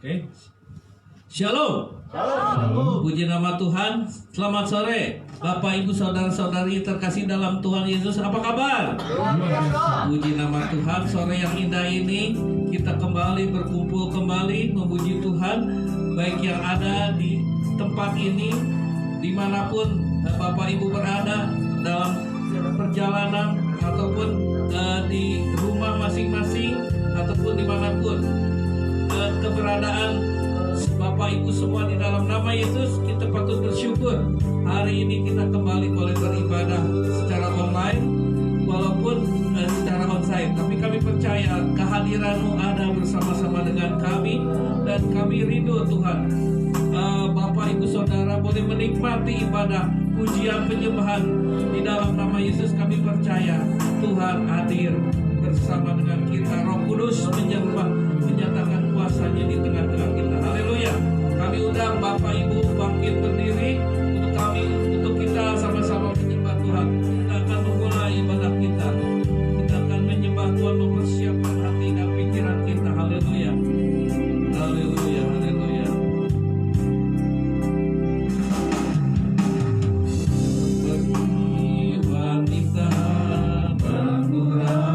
Oke. Shalom. Shalom. Puji nama Tuhan. Selamat sore, Bapak Ibu saudara-saudari terkasih dalam Tuhan Yesus. Apa kabar? Puji nama Tuhan. Sore yang indah ini kita kembali berkumpul kembali memuji Tuhan, baik yang ada di tempat ini, dimanapun Bapak Ibu berada dalam perjalanan ataupun di rumah masing-masing ataupun dimanapun keberadaan Bapak Ibu semua, di dalam nama Yesus kita patut bersyukur. Hari ini kita kembali boleh beribadah secara online walaupun secara onsite, tapi kami percaya kehadiran-Mu ada bersama-sama dengan kami dan kami rindu Tuhan. Bapak Ibu Saudara boleh menikmati ibadah pujian penyembahan di dalam nama Yesus. Kami percaya Tuhan hadir bersama dengan kita. Roh Kudus menyatakan kuasanya di tengah-tengah kita. Haleluya. Kami undang Bapak Ibu bangkit berdiri untuk kita sama-sama menyembah Tuhan. Kita akan memulai ibadah kita. Kita akan menyembah Tuhan, mempersiapkan hati dan pikiran kita. Haleluya. Haleluya. Haleluya. Pergi wanita bergurau.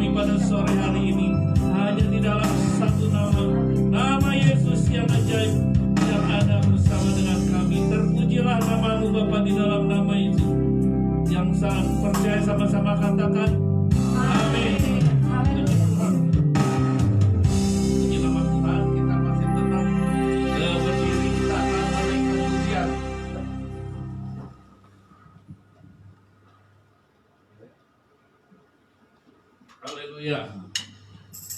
kami pada sore hari ini hanya di dalam satu nama Yesus yang ajaib yang ada bersama dengan kami. Terpujilah nama-Mu Bapa di dalam nama Yesus. Yang saat percaya sama-sama katakan amin. Puji nama Tuhan. Kita masih tetap berdiri, kita akan menaikkan pujian. Haleluya.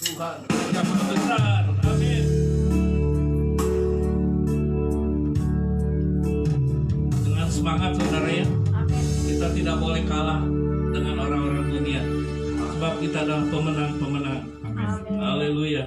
Tuhan yang Maha Besar. Amin. Dengan semangat saudara ya. Kita tidak boleh kalah dengan orang-orang dunia. Sebab kita adalah pemenang-pemenang. Haleluya.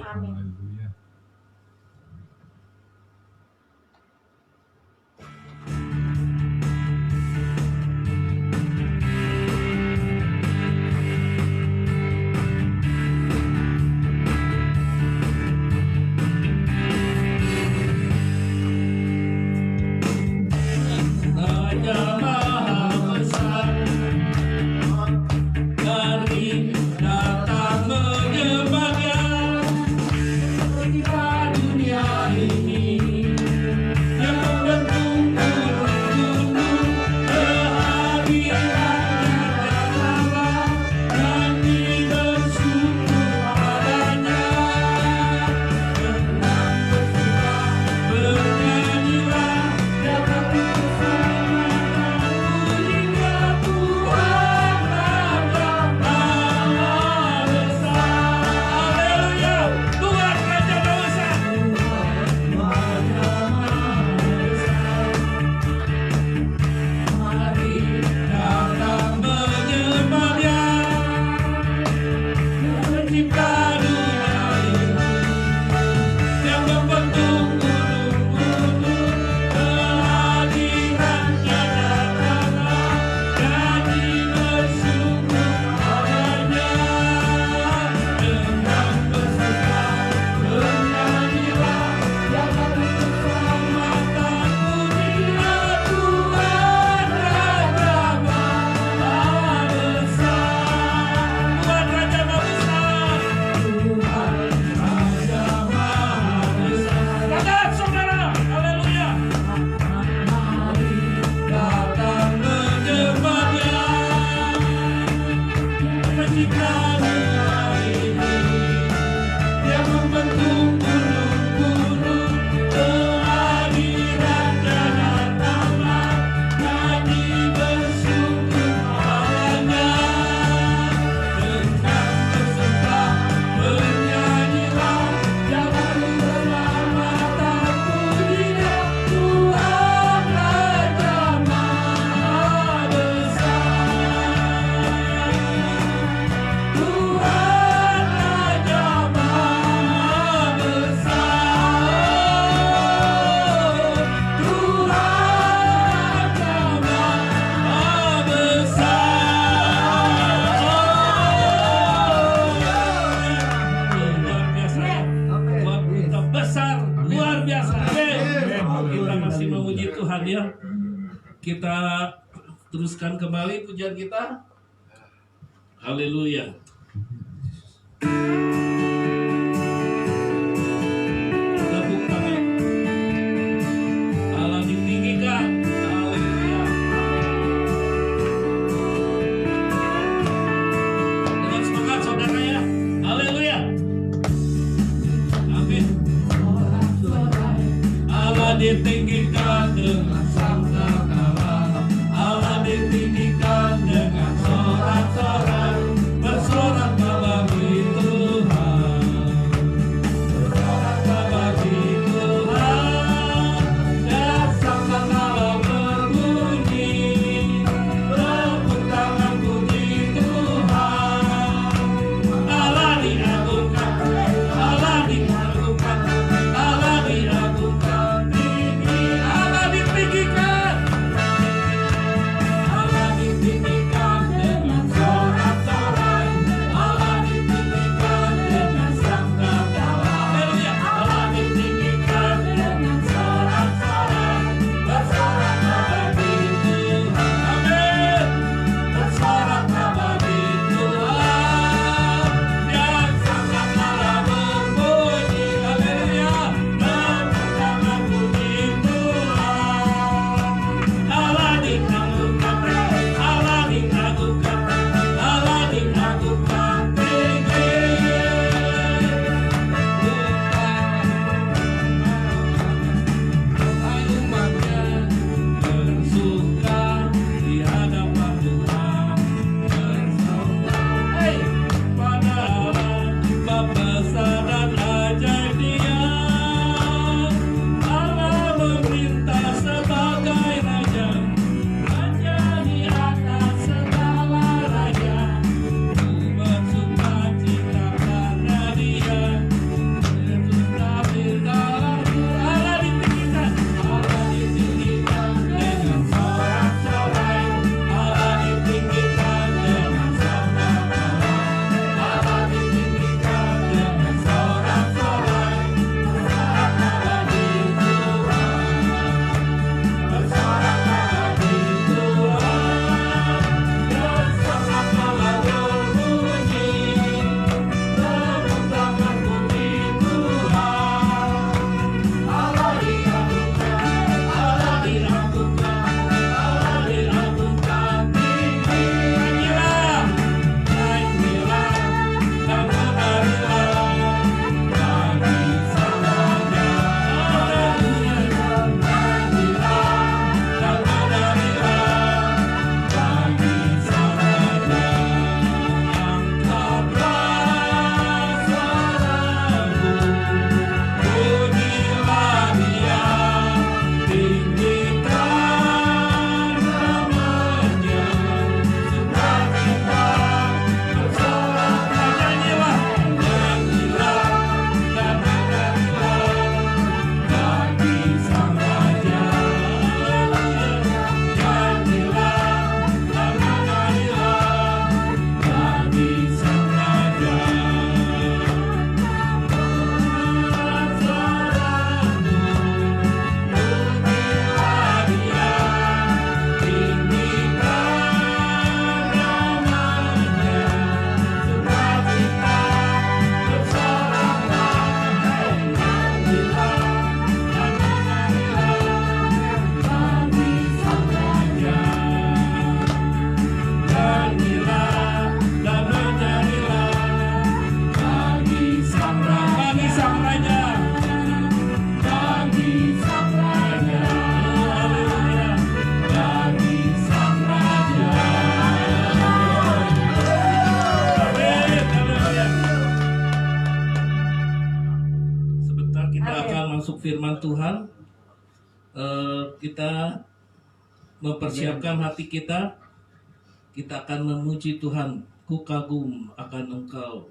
Kita teruskan kembali pujian kita. Haleluya. Tepuk tangan. Allah ditinggikan. Haleluya. Dengan semangat saudara ya. Haleluya. Amin. Allah ditinggikan dengan ditinggikan dengan sorak-sorai, bersorak melalui Tuhan. firman Tuhan, kita mempersiapkan hati kita. Kita akan memuji Tuhan. Ku kagum akan Engkau.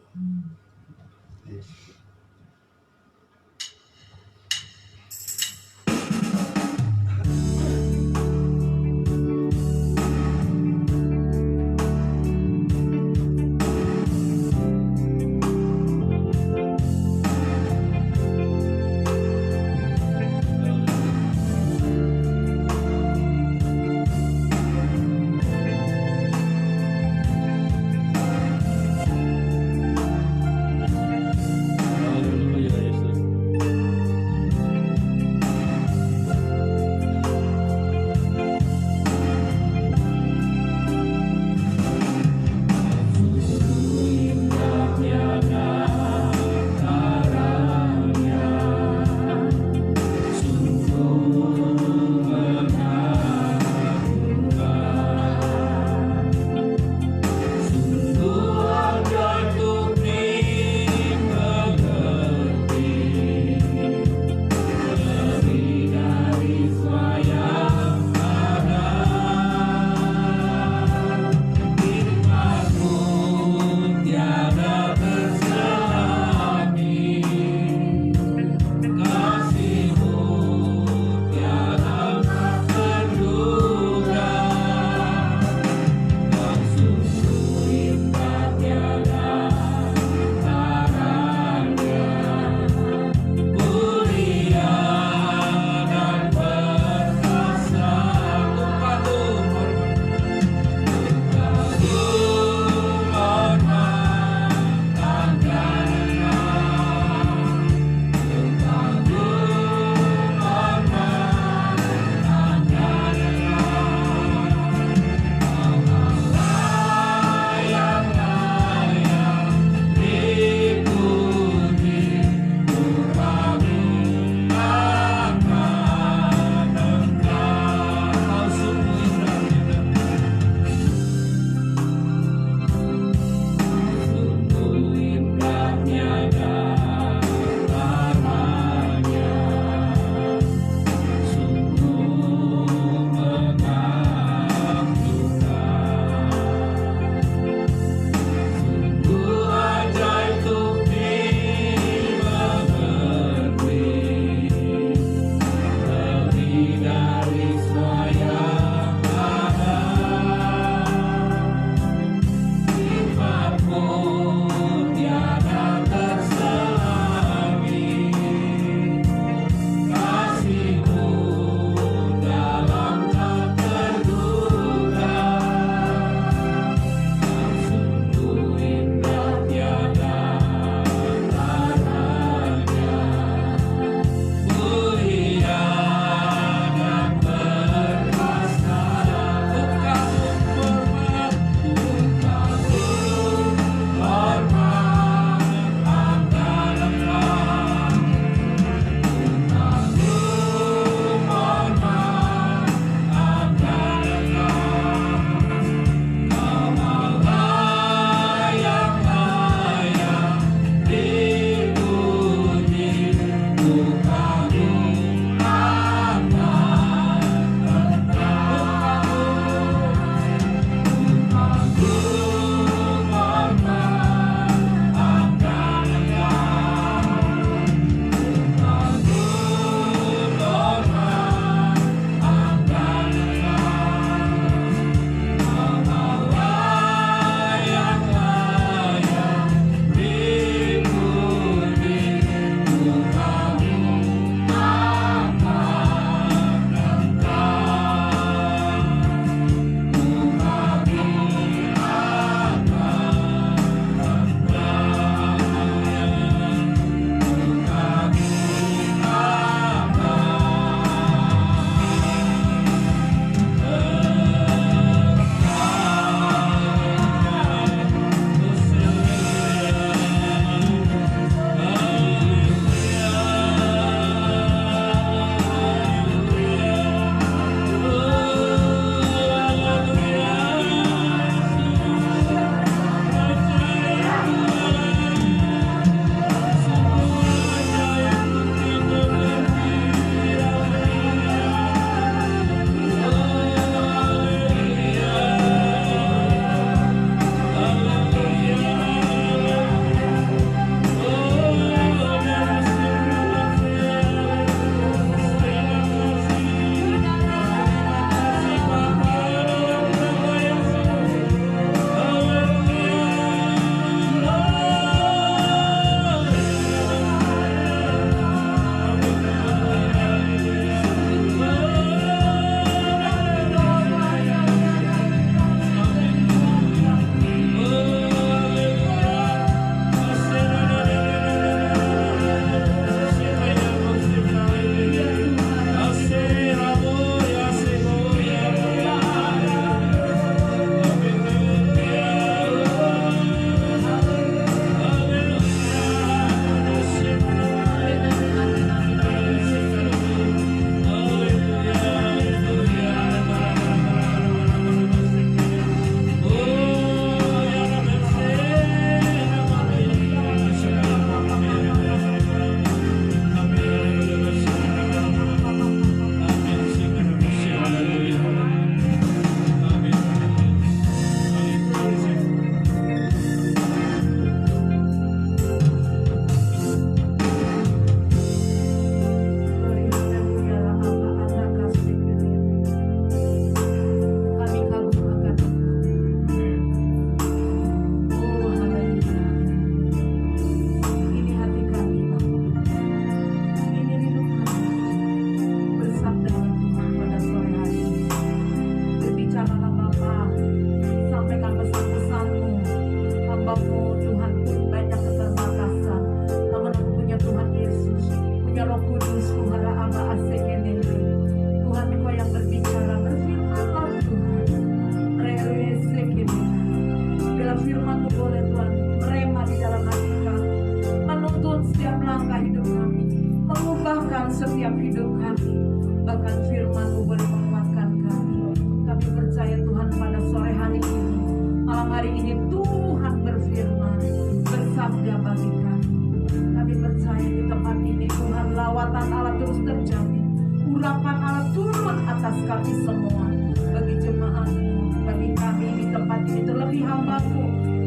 hari ini Tuhan berfirman, bersabda bagi kami. Kami percaya di tempat ini Tuhan, lawatan Allah terus terjadi, urapan Allah turun atas kami semua. Bagi jemaat-Mu, bagi kami di tempat ini, terlebih hamba-Mu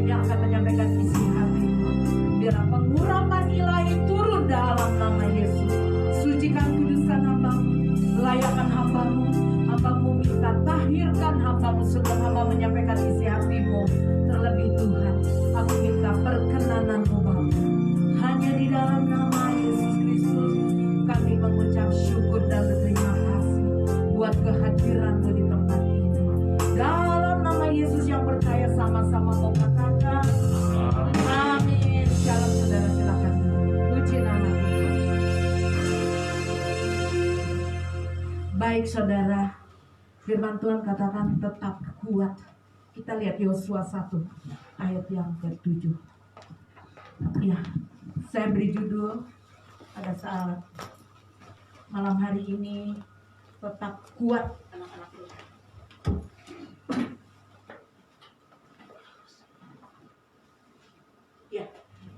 yang akan menyampaikan isi hati-Mu. Biarlah pengurapan ilahi turun dalam nama Yesus. Sucikan, kuduskan hamba-Mu, layakkan hamba-Mu. Hamba-Mu minta tahirkan hamba-Mu sebelum hamba menyampaikan isi hati-Mu. Terlebih Tuhan, aku minta perkenanan-Mu Bapa. Hanya di dalam nama Yesus Kristus kami mengucap syukur dan berterima kasih buat kehadiran-Mu di tempat ini. Dalam nama Yesus yang percaya sama-sama mau katakan amin. Shalom saudara, silakan puji nama Tuhan. Baik saudara, firman Tuhan katakan tetap kuat. Kita lihat Yosua 1 ayat yang ke-7. Ya, saya beri judul pada saat malam hari ini, tetap kuat anak-anak Tuhan. Ya,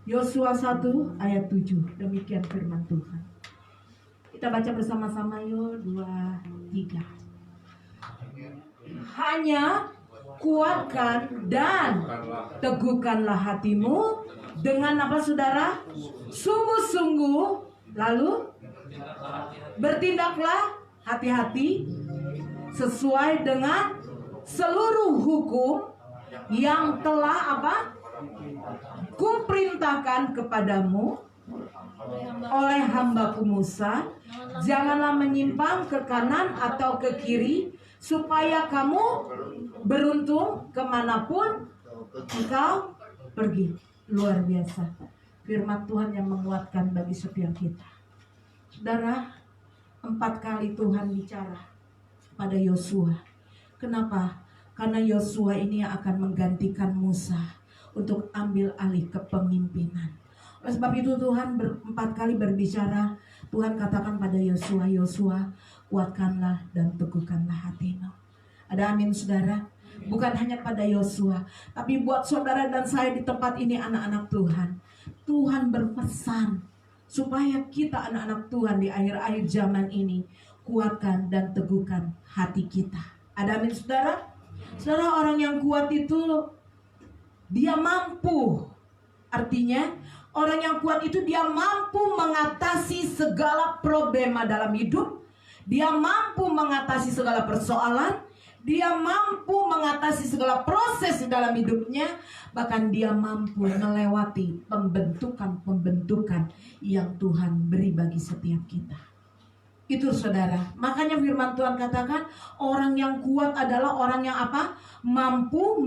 Yosua 1 ayat 7. Demikian firman Tuhan. Kita baca bersama-sama yuk, 2, 3. Hanya kuatkan dan teguhkanlah hatimu dengan apa saudara? Sungguh-sungguh. Lalu bertindaklah hati-hati sesuai dengan seluruh hukum yang telah apa? Kuperintahkan kepadamu oleh hamba-Ku Musa. Janganlah menyimpang ke kanan atau ke kiri, supaya kamu beruntung kemanapun engkau pergi. Luar biasa firman Tuhan yang menguatkan bagi setiap kita. Saudara, 4 kali Tuhan bicara pada Yosua. Kenapa? Karena Yosua ini yang akan menggantikan Musa untuk ambil alih kepemimpinan. Oleh sebab itu Tuhan 4 kali berbicara. Tuhan katakan pada Yosua, Yosua, kuatkanlah dan teguhkanlah hatimu. Ada amin saudara? Bukan hanya pada Yosua, tapi buat saudara dan saya di tempat ini, anak-anak Tuhan. Tuhan berpesan supaya kita anak-anak Tuhan di akhir-akhir zaman ini kuatkan dan teguhkan hati kita. Ada amin saudara? Saudara, orang yang kuat itu dia mampu. Artinya orang yang kuat itu dia mampu mengatasi segala problema dalam hidup. Dia mampu mengatasi segala persoalan. Dia mampu mengatasi segala proses di dalam hidupnya. Bahkan dia mampu melewati pembentukan-pembentukan yang Tuhan beri bagi setiap kita. Itu saudara. Makanya firman Tuhan katakan orang yang kuat adalah orang yang apa? Mampu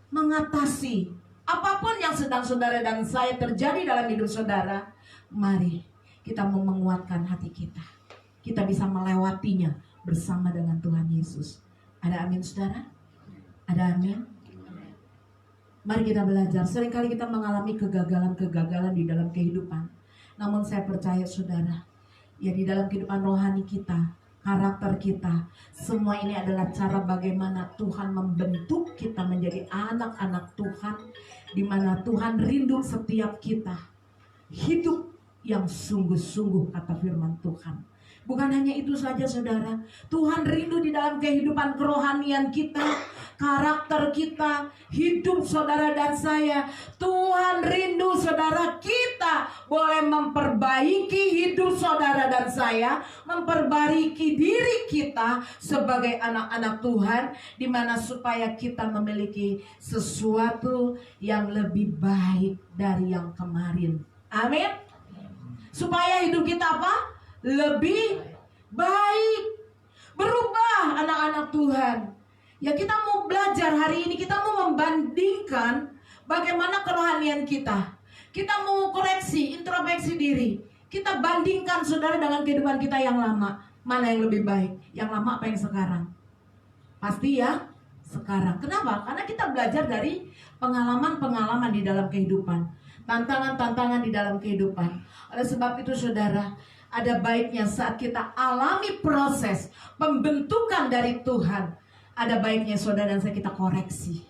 mengatasi apapun yang sedang saudara dan saya terjadi dalam hidup saudara. Mari kita mau menguatkan hati kita. Kita bisa melewatinya bersama dengan Tuhan Yesus. Ada amin saudara? Ada amin? Mari kita belajar. Seringkali kita mengalami kegagalan-kegagalan di dalam kehidupan. Namun saya percaya saudara, ya di dalam kehidupan rohani kita, karakter kita, semua ini adalah cara bagaimana Tuhan membentuk kita menjadi anak-anak Tuhan, di mana Tuhan rindu setiap kita hidup yang sungguh-sungguh, kata firman Tuhan. Bukan hanya itu saja saudara, Tuhan rindu di dalam kehidupan kerohanian kita, karakter kita, hidup saudara dan saya. Tuhan rindu saudara kita boleh memperbaiki hidup saudara dan saya, memperbaiki diri kita sebagai anak-anak Tuhan, di mana supaya kita memiliki sesuatu yang lebih baik dari yang kemarin. Amin. Supaya hidup kita apa? Lebih baik, berubah anak-anak Tuhan. Ya kita mau belajar hari ini, kita mau membandingkan bagaimana kerohanian kita. Kita mau koreksi, introspeksi diri. Kita bandingkan saudara dengan kehidupan kita yang lama. Mana yang lebih baik? Yang lama apa yang sekarang? Pasti ya sekarang. Kenapa? Karena kita belajar dari pengalaman-pengalaman di dalam kehidupan, tantangan-tantangan di dalam kehidupan. Oleh sebab itu saudara, ada baiknya saat kita alami proses pembentukan dari Tuhan, ada baiknya saudara dan saya kita koreksi.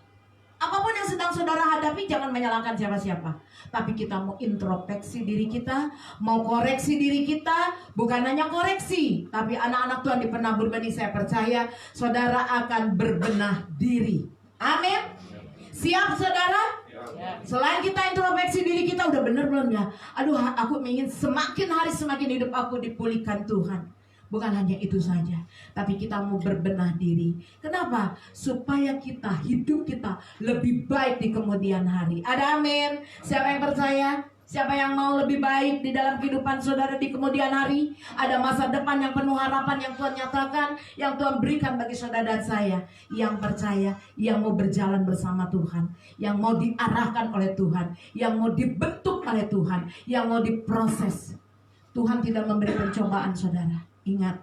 Apapun yang sedang saudara hadapi, jangan menyalahkan siapa-siapa. Tapi kita mau introspeksi diri kita, mau koreksi diri kita. Bukan hanya koreksi, tapi anak-anak Tuhan di penabur benih, saya percaya saudara akan berbenah diri. Amin. Siap saudara? Selain kita introspeksi diri kita, udah bener belum ya? Aduh, aku ingin semakin hari semakin hidup aku dipulihkan Tuhan. Bukan hanya itu saja, tapi kita mau berbenah diri. Kenapa? Supaya hidup kita lebih baik di kemudian hari. Ada amin? Siapa yang percaya? Siapa yang mau lebih baik di dalam kehidupan saudara di kemudian hari? Ada masa depan yang penuh harapan yang Tuhan nyatakan, yang Tuhan berikan bagi saudara dan saya. Yang percaya, yang mau berjalan bersama Tuhan, yang mau diarahkan oleh Tuhan, yang mau dibentuk oleh Tuhan, yang mau diproses. Tuhan tidak memberi pencobaan saudara. Ingat,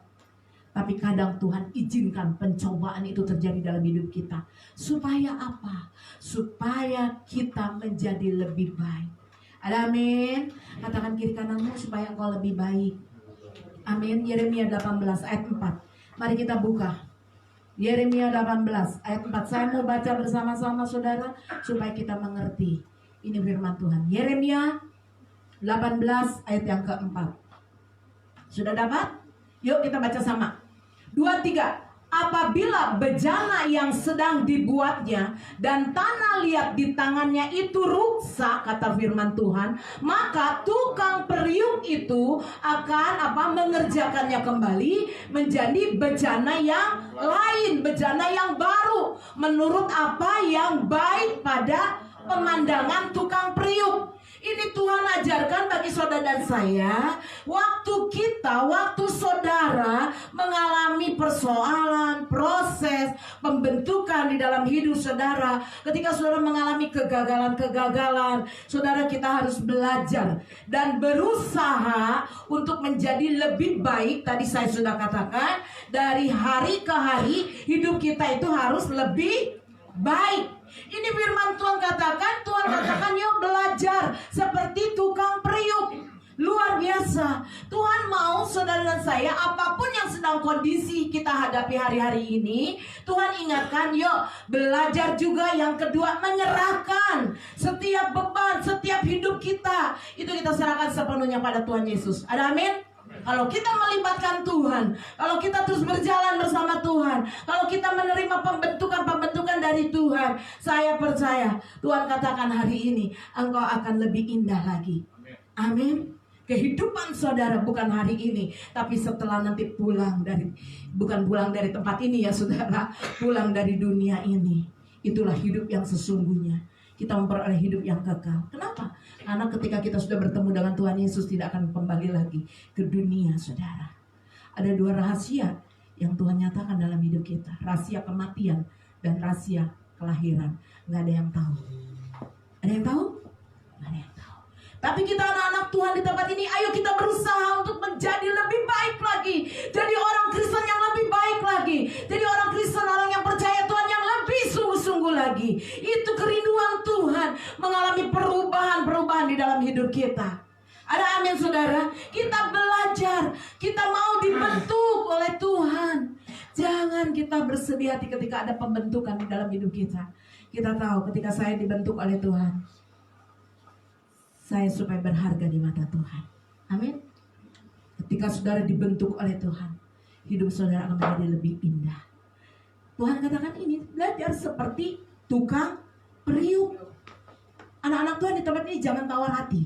tapi kadang Tuhan izinkan pencobaan itu terjadi dalam hidup kita. Supaya apa? Supaya kita menjadi lebih baik. Ada amin? Katakan kiri kananmu, supaya engkau lebih baik. Amin. Yeremia 18 ayat 4. Mari kita buka Yeremia 18 ayat 4. Saya mau baca bersama-sama saudara, supaya kita mengerti. Ini firman Tuhan. Yeremia 18 ayat yang keempat. Sudah dapat? Yuk kita baca sama. 2, 3. Apabila bejana yang sedang dibuatnya dan tanah liat di tangannya itu rusak, kata firman Tuhan, maka tukang periuk itu akan mengerjakannya kembali menjadi bejana yang lain, bejana yang baru, menurut apa yang baik pada pemandangan tukang periuk. Ini Tuhan ajarkan bagi saudara dan saya. Waktu saudara mengalami persoalan, proses, pembentukan di dalam hidup saudara. Ketika saudara mengalami kegagalan-kegagalan, saudara, kita harus belajar dan berusaha untuk menjadi lebih baik. Tadi saya sudah katakan, dari hari ke hari hidup kita itu harus lebih baik. Ini firman Tuhan katakan, yuk belajar seperti tukang periuk. Luar biasa. Tuhan mau saudara dan saya, apapun yang sedang kondisi kita hadapi hari-hari ini, Tuhan ingatkan, yuk belajar juga. Yang kedua, menyerahkan setiap beban, setiap hidup kita, itu kita serahkan sepenuhnya pada Tuhan Yesus. Ada amin? Kalau kita melibatkan Tuhan, kalau kita terus berjalan bersama Tuhan, kalau kita menerima pembentukan dari Tuhan, saya percaya Tuhan katakan hari ini engkau akan lebih indah lagi. Amin. Kehidupan saudara bukan hari ini, tapi setelah nanti bukan pulang dari tempat ini ya saudara, pulang dari dunia ini. Itulah hidup yang sesungguhnya. Kita memperoleh hidup yang kekal. Kenapa? Karena ketika kita sudah bertemu dengan Tuhan Yesus, tidak akan kembali lagi ke dunia saudara. Ada 2 rahasia yang Tuhan nyatakan dalam hidup kita. Rahasia kematian dan rahasia kelahiran. Gak ada yang tahu. Ada yang tahu? Gak ada yang tahu. Tapi kita anak-anak Tuhan di tempat ini, ayo kita berusaha untuk menjadi lebih baik lagi. Jadi orang Kristen yang lebih baik lagi. Jadi orang Kristen, orang yang percaya Tuhan yang lebih sungguh-sungguh lagi. Itu kerinduan Tuhan, mengalami perubahan-perubahan di dalam hidup kita. Ada amin saudara? Kita belajar, kita mau dibentuk oleh Tuhan. Jangan kita bersedih hati ketika ada pembentukan di dalam hidup kita. Kita tahu ketika saya dibentuk oleh Tuhan, saya supaya berharga di mata Tuhan. Amin. Ketika saudara dibentuk oleh Tuhan, hidup saudara akan menjadi lebih indah. Tuhan katakan ini, belajar seperti tukang periuk. Anak-anak Tuhan di tempat ini jangan tawar hati.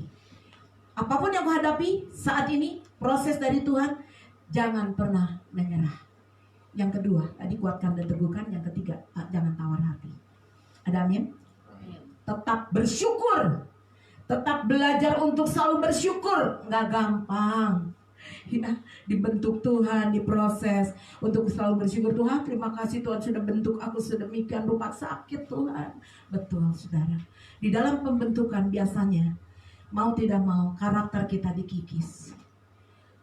Apapun yang kau hadapi saat ini, proses dari Tuhan, jangan pernah menyerah. Yang kedua, tadi kuatkan dan teguhkan. Yang ketiga, jangan tawar hati. Ada amin? Tetap bersyukur. Tetap belajar untuk selalu bersyukur. Nggak gampang ya, dibentuk Tuhan, diproses untuk selalu bersyukur. Tuhan, terima kasih Tuhan sudah bentuk aku sedemikian rupa. Sakit Tuhan. Betul saudara. Di dalam pembentukan biasanya, mau tidak mau, karakter kita dikikis.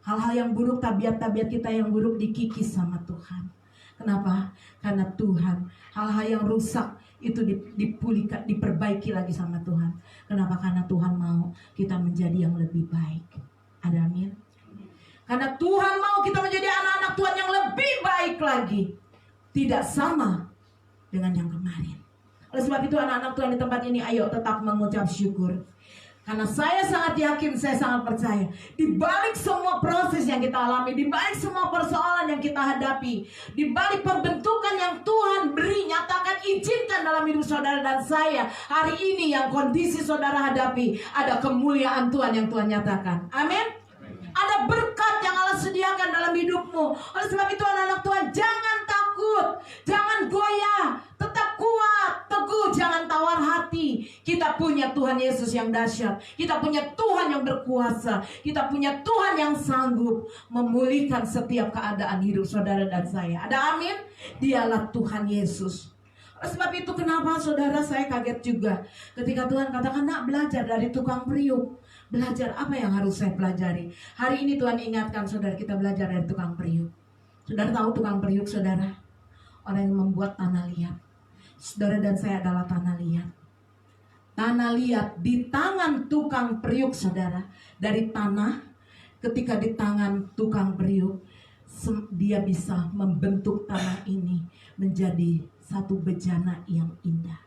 Hal-hal yang buruk, tabiat-tabiat kita yang buruk dikikis sama Tuhan. Kenapa? Karena Tuhan, hal-hal yang rusak itu dipulihkan, diperbaiki lagi sama Tuhan. Kenapa? Karena Tuhan mau kita menjadi yang lebih baik. Ada amin? Karena Tuhan mau kita menjadi anak-anak Tuhan yang lebih baik lagi. Tidak sama dengan yang kemarin. Oleh sebab itu anak-anak Tuhan di tempat ini, ayo tetap mengucap syukur. Karena saya sangat yakin, saya sangat percaya, di balik semua proses yang kita alami, di balik semua persoalan yang kita hadapi, di balik pembentukan yang Tuhan beri, nyatakan, izinkan dalam hidup saudara dan saya, hari ini yang kondisi saudara hadapi, ada kemuliaan Tuhan yang Tuhan nyatakan. Amin. Ada berkat yang Allah sediakan dalam hidupmu. Oleh sebab itu anak-anak Tuhan, jangan takut, jangan goyah, tetap kuat, teguh, jangan tawar hati. Kita punya Tuhan Yesus yang dahsyat. Kita punya Tuhan yang berkuasa. Kita punya Tuhan yang sanggup memulihkan setiap keadaan hidup saudara dan saya. Ada amin? Dialah Tuhan Yesus. Oleh sebab itu kenapa saudara saya kaget juga ketika Tuhan katakan, nak belajar dari tukang periuk. Belajar apa yang harus saya pelajari? Hari ini Tuhan ingatkan saudara, kita belajar dari tukang periuk. Saudara tahu tukang periuk saudara? Orang yang membuat tanah liat. Saudara dan saya adalah tanah liat. Tanah liat di tangan tukang periuk saudara. Dari tanah, ketika di tangan tukang periuk, dia bisa membentuk tanah ini menjadi satu bejana yang indah,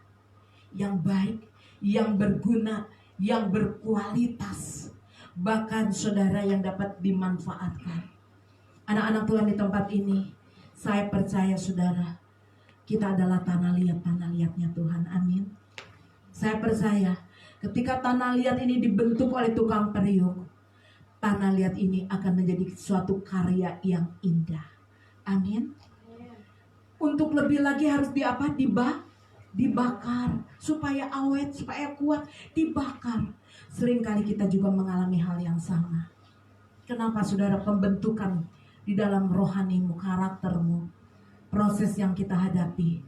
yang baik, yang berguna, yang berkualitas, bahkan saudara yang dapat dimanfaatkan. Anak-anak Tuhan di tempat ini, saya percaya saudara, kita adalah tanah liatnya Tuhan. Amin. Saya percaya ketika tanah liat ini dibentuk oleh tukang periuk, tanah liat ini akan menjadi suatu karya yang indah. Amin. Untuk lebih lagi harus dibakar supaya awet, supaya kuat, dibakar. Seringkali kita juga mengalami hal yang sama. Kenapa saudara? Pembentukan di dalam rohanimu, karaktermu, proses yang kita hadapi.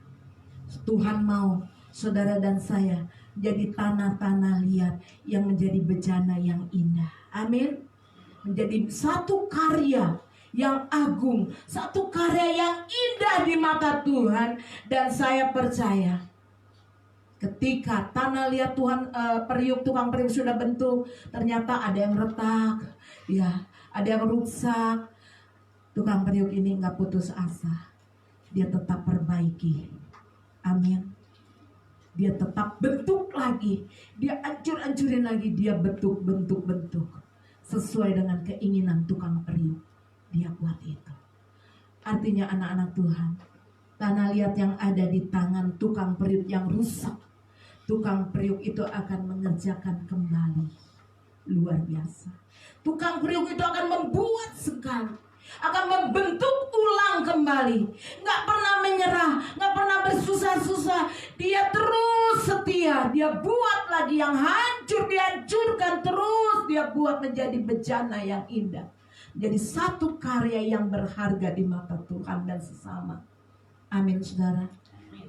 Tuhan mau saudara dan saya jadi tanah-tanah liat yang menjadi bejana yang indah. Amin. Menjadi satu karya yang agung, satu karya yang indah di mata Tuhan. Dan saya percaya ketika tanah liat Tuhan, tukang periuk sudah bentuk, ternyata ada yang retak, ya, ada yang rusak. Tukang periuk ini nggak putus asa, dia tetap perbaiki. Amin. Dia tetap bentuk lagi, dia hancur-hancurin lagi, dia bentuk sesuai dengan keinginan tukang periuk. Dia buat itu. Artinya anak-anak Tuhan, tanah liat yang ada di tangan tukang periuk yang rusak, tukang periuk itu akan mengerjakan kembali. Luar biasa. Tukang periuk itu akan membuat sekali, akan membentuk ulang kembali. Gak pernah menyerah, gak pernah bersusah-susah. Dia terus setia. Dia buat lagi yang hancur, dihancurkan terus. Dia buat menjadi bejana yang indah. Jadi satu karya yang berharga di mata Tuhan dan sesama. Amin saudara.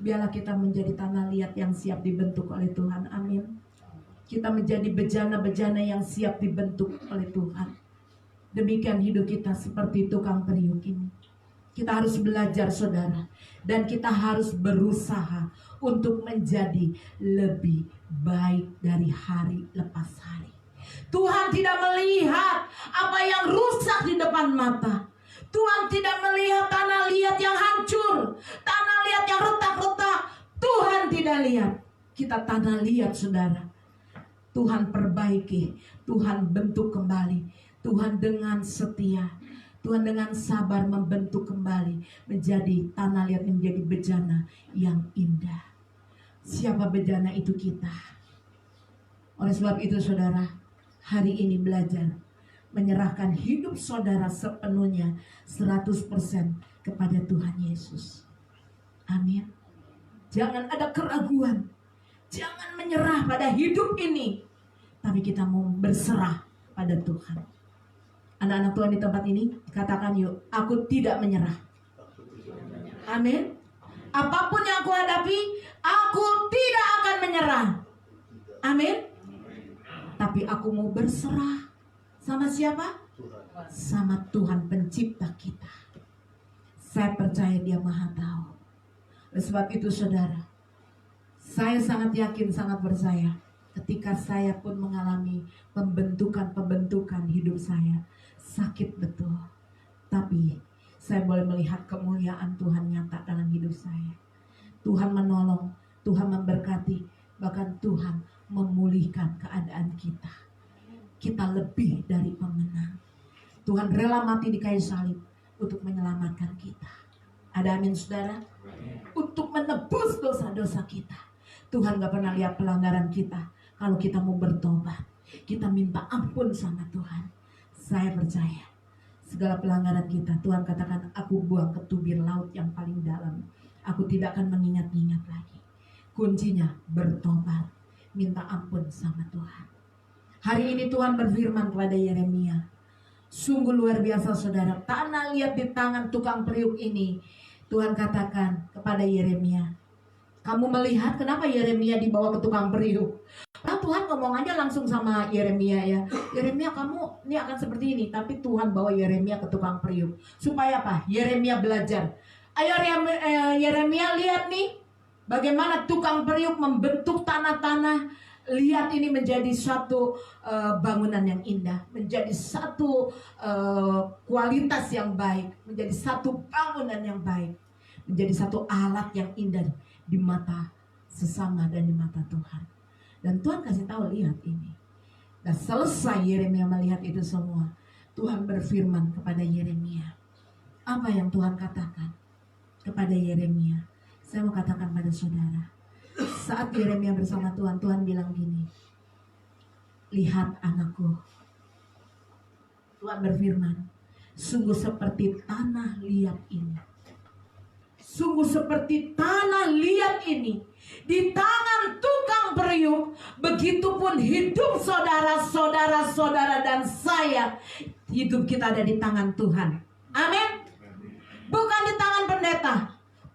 Biarlah kita menjadi tanah liat yang siap dibentuk oleh Tuhan. Amin. Kita menjadi bejana-bejana yang siap dibentuk oleh Tuhan. Demikian hidup kita seperti tukang periuk ini. Kita harus belajar saudara. Dan kita harus berusaha untuk menjadi lebih baik dari hari lepas hari. Tuhan tidak melihat apa yang rusak di depan mata. Tuhan tidak melihat tanah liat yang hancur, tanah liat yang retak-retak. Tuhan tidak lihat. Kita tanah liat saudara. Tuhan perbaiki, Tuhan bentuk kembali. Tuhan dengan setia, Tuhan dengan sabar membentuk kembali menjadi tanah liat, menjadi bejana yang indah. Siapa bejana itu? Kita. Oleh sebab itu saudara, hari ini belajar menyerahkan hidup saudara sepenuhnya 100% kepada Tuhan Yesus. Amin. Jangan ada keraguan. Jangan menyerah pada hidup ini. Tapi kita mau berserah pada Tuhan. Anak-anak Tuhan di tempat ini, katakan yuk, aku tidak menyerah. Amin. Apapun yang aku hadapi, aku tidak akan menyerah. Amin. Tapi aku mau berserah. Sama siapa? Sama Tuhan pencipta kita. Saya percaya Dia Maha Tahu. Oleh sebab itu saudara, saya sangat yakin, sangat percaya, ketika saya pun mengalami pembentukan hidup saya, sakit betul, tapi saya boleh melihat kemuliaan Tuhan nyata dalam hidup saya. Tuhan menolong Tuhan memberkati, bahkan Tuhan memulihkan keadaan kita. Kita lebih dari pemenang. Tuhan rela mati di kayu salib untuk menyelamatkan kita. Ada amin saudara? Untuk menebus dosa-dosa kita. Tuhan gak pernah lihat pelanggaran kita. Kalau kita mau bertobat, kita minta ampun sama Tuhan. Saya percaya segala pelanggaran kita, Tuhan katakan, aku buang ke tubir laut yang paling dalam. Aku tidak akan mengingat-ingat lagi. Kuncinya bertobat, minta ampun sama Tuhan. Hari ini Tuhan berfirman kepada Yeremia. Sungguh luar biasa saudara. Tanah liat di tangan tukang periuk ini. Tuhan katakan kepada Yeremia, kamu melihat kenapa Yeremia dibawa ke tukang periuk? Nah, Tuhan ngomong aja langsung sama Yeremia ya. Yeremia, kamu ini akan seperti ini. Tapi Tuhan bawa Yeremia ke tukang periuk. Supaya apa? Yeremia belajar. Ayo Yeremia lihat nih. Bagaimana tukang periuk membentuk tanah-tanah. Lihat ini menjadi satu bangunan yang indah, menjadi satu kualitas yang baik, menjadi satu bangunan yang baik, menjadi satu alat yang indah di mata sesama dan di mata Tuhan. Dan Tuhan kasih tahu, lihat ini. Dan selesai Yeremia melihat itu semua, Tuhan berfirman kepada Yeremia. Apa yang Tuhan katakan kepada Yeremia? Saya mau katakan pada saudara. Saat Yeremia bersama Tuhan, Tuhan bilang gini, lihat anakku. Tuhan berfirman, sungguh seperti tanah liat ini. Sungguh seperti tanah liat ini. Di tangan tukang periuk, begitupun hidup saudara-saudara dan saya. Hidup kita ada di tangan Tuhan. Amin. Bukan di tangan pendeta,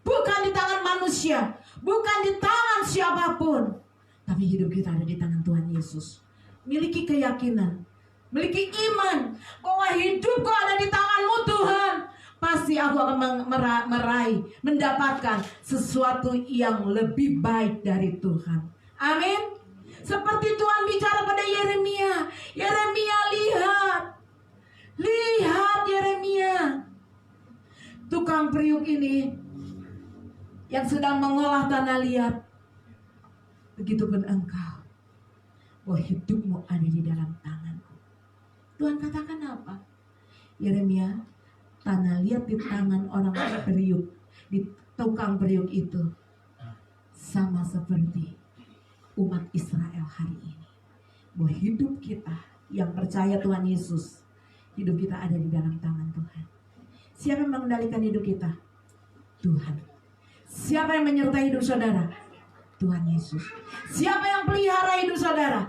bukan di tangan manusia, bukan di tangan siapapun, tapi hidup kita ada di tangan Tuhan Yesus. Miliki keyakinan, miliki iman bahwa hidupku ada di tangan-Mu Tuhan. Pasti aku akan meraih, mendapatkan sesuatu yang lebih baik dari Tuhan. Amin. Seperti Tuhan bicara pada Yeremia. Yeremia, lihat. Lihat Yeremia. Tukang periuk ini yang sedang mengolah tanah liat. Begitupun engkau, bahwa hidupmu ada di dalam tanganku. Tuhan katakan apa? Yeremia, tanah liat di tangan orang periuk, di tukang periuk itu, sama seperti umat Israel hari ini. Bahwa hidup kita yang percaya Tuhan Yesus, hidup kita ada di dalam tangan Tuhan. Siapa yang mengendalikan hidup kita? Tuhan. Siapa yang menyertai hidup saudara? Tuhan Yesus. Siapa yang pelihara hidup saudara?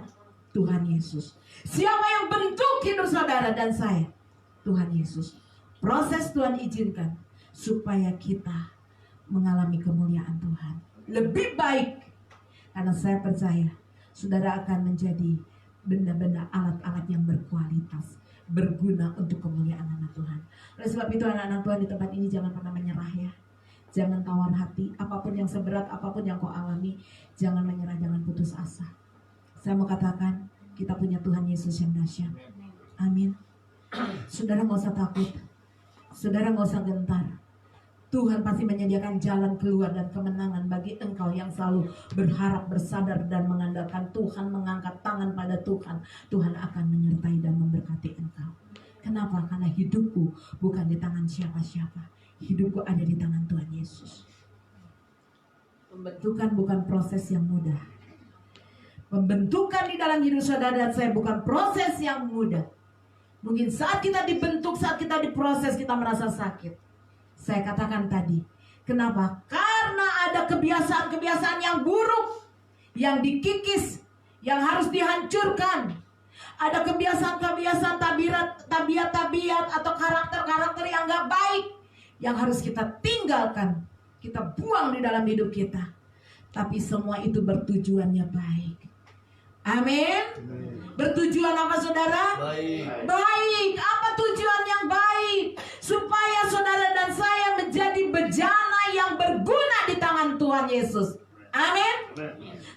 Tuhan Yesus. Siapa yang bentuk hidup saudara dan saya? Tuhan Yesus. Proses Tuhan izinkan supaya kita mengalami kemuliaan Tuhan. Lebih baik. Karena saya percaya saudara akan menjadi benda-benda alat-alat yang berkualitas, berguna untuk kemuliaan nama Tuhan. Oleh sebab itu anak-anak Tuhan di tempat ini jangan pernah menyerah ya. Jangan tawar hati, apapun yang seberat, apapun yang kau alami, jangan menyerah, jangan putus asa. Saya mau katakan, kita punya Tuhan Yesus yang dahsyat. Amin. Saudara gak usah takut, saudara gak usah gentar. Tuhan pasti menyediakan jalan keluar dan kemenangan bagi engkau yang selalu berharap, bersadar dan mengandalkan Tuhan, mengangkat tangan pada Tuhan. Tuhan akan menyertai dan memberkati engkau. Kenapa? Karena hidupku bukan di tangan siapa-siapa. Hidupku ada di tangan Tuhan Yesus. Pembentukan bukan proses yang mudah. Pembentukan di dalam hidup saudara dan saya bukan proses yang mudah. Mungkin saat kita dibentuk, saat kita diproses, kita merasa sakit. Saya katakan tadi, kenapa? Karena ada kebiasaan-kebiasaan yang buruk, yang dikikis, yang harus dihancurkan. Ada kebiasaan-kebiasaan, tabiat-tabiat atau karakter-karakter yang gak baik, yang harus kita tinggalkan, kita buang di dalam hidup kita. Tapi semua itu bertujuannya baik. Amin. Bertujuan apa saudara? Baik. Baik. Apa tujuan yang baik? Supaya saudara dan saya menjadi bejana yang berguna di tangan Tuhan Yesus. Amin.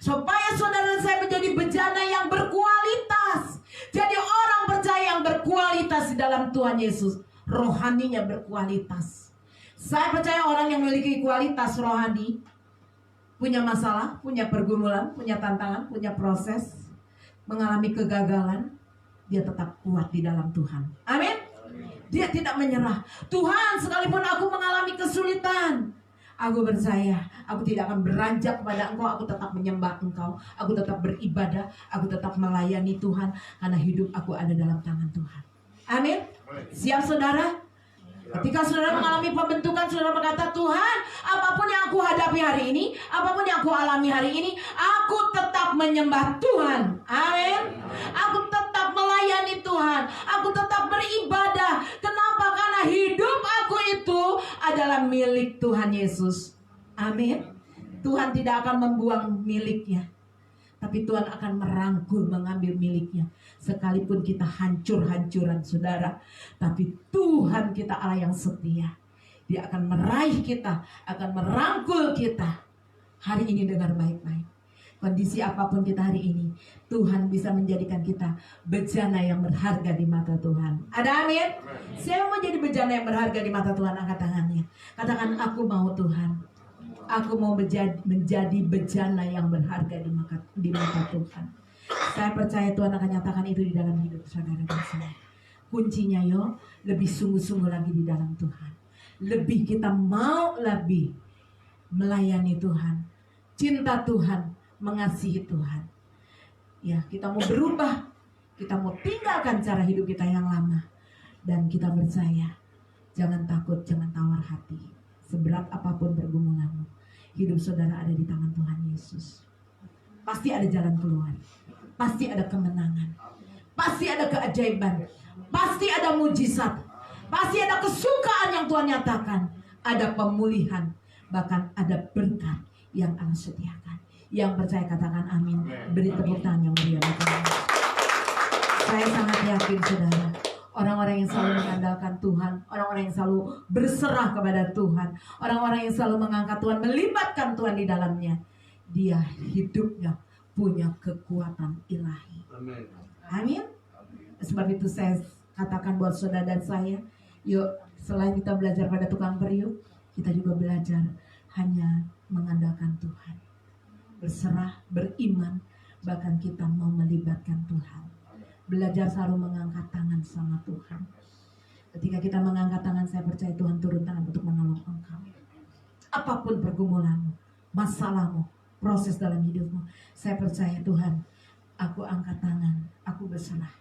Supaya saudara dan saya menjadi bejana yang berkualitas. Jadi orang percaya yang berkualitas di dalam Tuhan Yesus. Rohaninya berkualitas. Saya percaya orang yang memiliki kualitas rohani, punya masalah, punya pergumulan, punya tantangan, punya proses, mengalami kegagalan, dia tetap kuat di dalam Tuhan. Amin. Dia tidak menyerah. Tuhan, sekalipun aku mengalami kesulitan, aku percaya aku tidak akan beranjak kepada Engkau. Aku tetap menyembah Engkau. Aku tetap beribadah. Aku tetap melayani Tuhan, karena hidup aku ada dalam tangan Tuhan. Amin. Siap saudara? Ketika saudara mengalami pembentukan, saudara berkata, Tuhan, apapun yang aku hadapi hari ini, apapun yang aku alami hari ini, aku tetap menyembah Tuhan. Amin. Aku tetap melayani Tuhan. Aku tetap beribadah. Kenapa? Karena hidup aku itu adalah milik Tuhan Yesus. Amin. Tuhan tidak akan membuang miliknya, tapi Tuhan akan merangkul, mengambil miliknya. Sekalipun kita hancur-hancuran saudara, tapi Tuhan kita Allah yang setia. Dia akan meraih kita, akan merangkul kita. Hari ini dengar baik-baik. Kondisi apapun kita hari ini, Tuhan bisa menjadikan kita bejana yang berharga di mata Tuhan. Ada amin? Siapa mau jadi bejana yang berharga di mata Tuhan? Angkat tangannya. Katakan, aku mau Tuhan. Aku mau menjadi bejana yang berharga di mata Tuhan. Saya percaya Tuhan akan nyatakan itu di dalam hidup saudara dan saya. Kuncinya lebih sungguh-sungguh lagi di dalam Tuhan. Lebih kita mau lebih melayani Tuhan, cinta Tuhan, mengasihi Tuhan. Ya, kita mau berubah. Kita mau tinggalkan cara hidup kita yang lama. Dan kita percaya, jangan takut, jangan tawar hati. Seberat apapun pergumulanmu, hidup saudara ada di tangan Tuhan Yesus. Pasti ada jalan keluar. Pasti ada kemenangan. Pasti ada keajaiban. Pasti ada mujizat. Pasti ada kesukaan yang Tuhan nyatakan. Ada pemulihan. Bahkan ada berkat yang Allah sediakan. Yang percaya katakan amin. Beri tepuk tangan yang meriah. Saya sangat yakin saudara, orang-orang yang selalu mengandalkan Tuhan, orang-orang yang selalu berserah kepada Tuhan, orang-orang yang selalu mengangkat Tuhan, melibatkan Tuhan di dalamnya, dia hidupnya punya kekuatan ilahi. Amin. Sebab itu saya katakan buat saudara dan saya, yuk selain kita belajar pada tukang periuk, kita juga belajar hanya mengandalkan Tuhan, berserah, beriman, bahkan kita mau melibatkan Tuhan. Belajar selalu mengangkat tangan sama Tuhan. Ketika kita mengangkat tangan, saya percaya Tuhan turun tangan untuk menolong engkau. Apapun pergumulanmu, masalahmu, proses dalam hidupmu, saya percaya Tuhan, aku angkat tangan, aku berserah.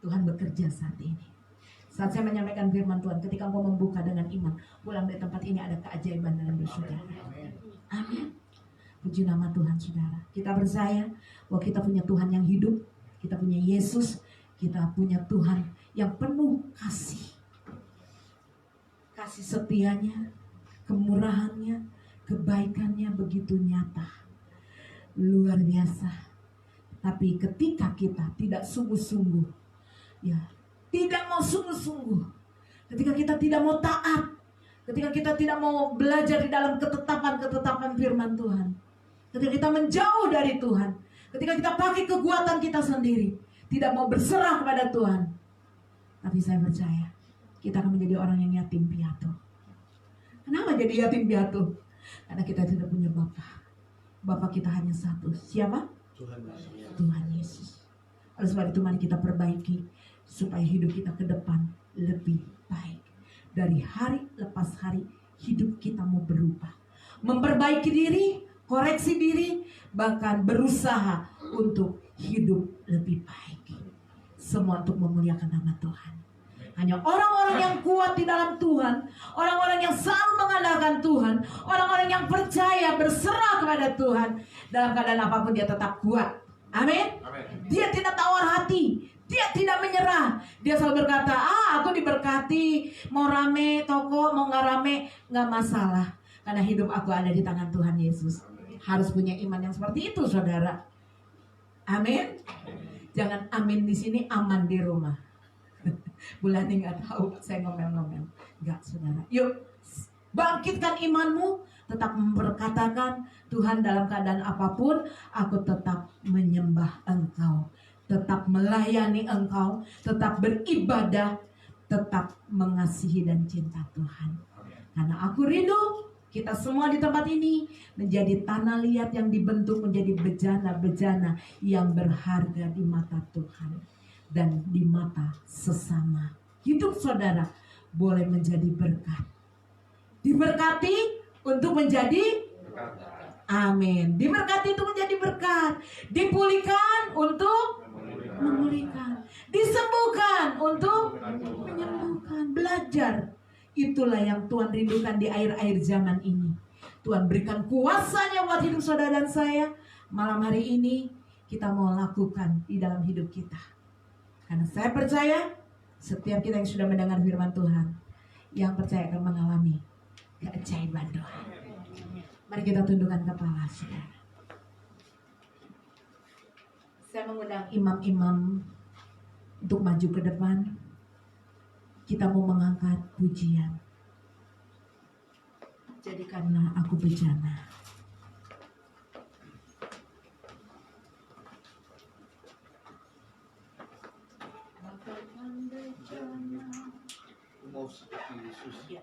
Tuhan bekerja saat ini. Saat saya menyampaikan firman Tuhan, ketika engkau membuka dengan iman, pulang dari tempat ini ada keajaiban dalam hidup saudara. Amin. Puji nama Tuhan saudara. Kita percaya bahwa kita punya Tuhan yang hidup, kita punya Yesus, kita punya Tuhan yang penuh kasih. Kasih setianya, kemurahannya, kebaikannya begitu nyata, luar biasa. Tapi ketika kita tidak sungguh-sungguh, ya, tidak mau sungguh-sungguh, ketika kita tidak mau taat, ketika kita tidak mau belajar di dalam ketetapan-ketetapan firman Tuhan, ketika kita menjauh dari Tuhan, ketika kita pakai kekuatan kita sendiri, tidak mau berserah kepada Tuhan, tapi saya percaya kita akan menjadi orang yang yatim piatu. Kenapa jadi yatim piatu? Karena kita tidak punya Bapa. Bapa kita hanya satu. Siapa? Tuhan Yesus. Oleh sebab itu mari kita perbaiki supaya hidup kita ke depan lebih baik. Dari hari lepas hari hidup kita mau berubah, memperbaiki diri, koreksi diri, bahkan berusaha untuk hidup lebih baik. Semua untuk memuliakan nama Tuhan. Hanya orang-orang yang kuat di dalam Tuhan, orang-orang yang selalu mengandalkan Tuhan, orang-orang yang percaya berserah kepada Tuhan, dalam keadaan apapun dia tetap kuat. Amin. Dia tidak tawar hati, dia tidak menyerah. Dia selalu berkata, aku diberkati, mau rame toko, mau nggak rame, nggak masalah, karena hidup aku ada di tangan Tuhan Yesus. Harus punya iman yang seperti itu, saudara. Amin. Jangan amin di sini, aman di rumah. Bulan ini nggak tahu, saya ngomel-ngomel. Nggak, saudara. Yuk, bangkitkan imanmu, tetap berkatakan, Tuhan dalam keadaan apapun, aku tetap menyembah Engkau, tetap melayani Engkau, tetap beribadah, tetap mengasihi dan cinta Tuhan. Karena aku rindu Kita semua di tempat ini menjadi tanah liat yang dibentuk menjadi bejana-bejana yang berharga di mata Tuhan dan di mata sesama. Hidup saudara boleh menjadi berkat. Diberkati untuk menjadi amin. Diberkati untuk menjadi berkat. Dipulihkan untuk memulihkan. Disembuhkan untuk menyembuhkan. Belajar. Itulah yang Tuhan rindukan di akhir-akhir zaman ini. Tuhan berikan kuasanya buat hidup saudara dan saya. Malam hari ini kita mau lakukan di dalam hidup kita. Karena saya percaya setiap kita yang sudah mendengar firman Tuhan, yang percaya akan mengalami keajaiban Tuhan. Mari kita tundukkan kepala saudara. Saya mengundang imam-imam untuk maju ke depan. Kita mau mengangkat pujian. Jadikanlah aku bejana. Mau seperti Yesus. Ya.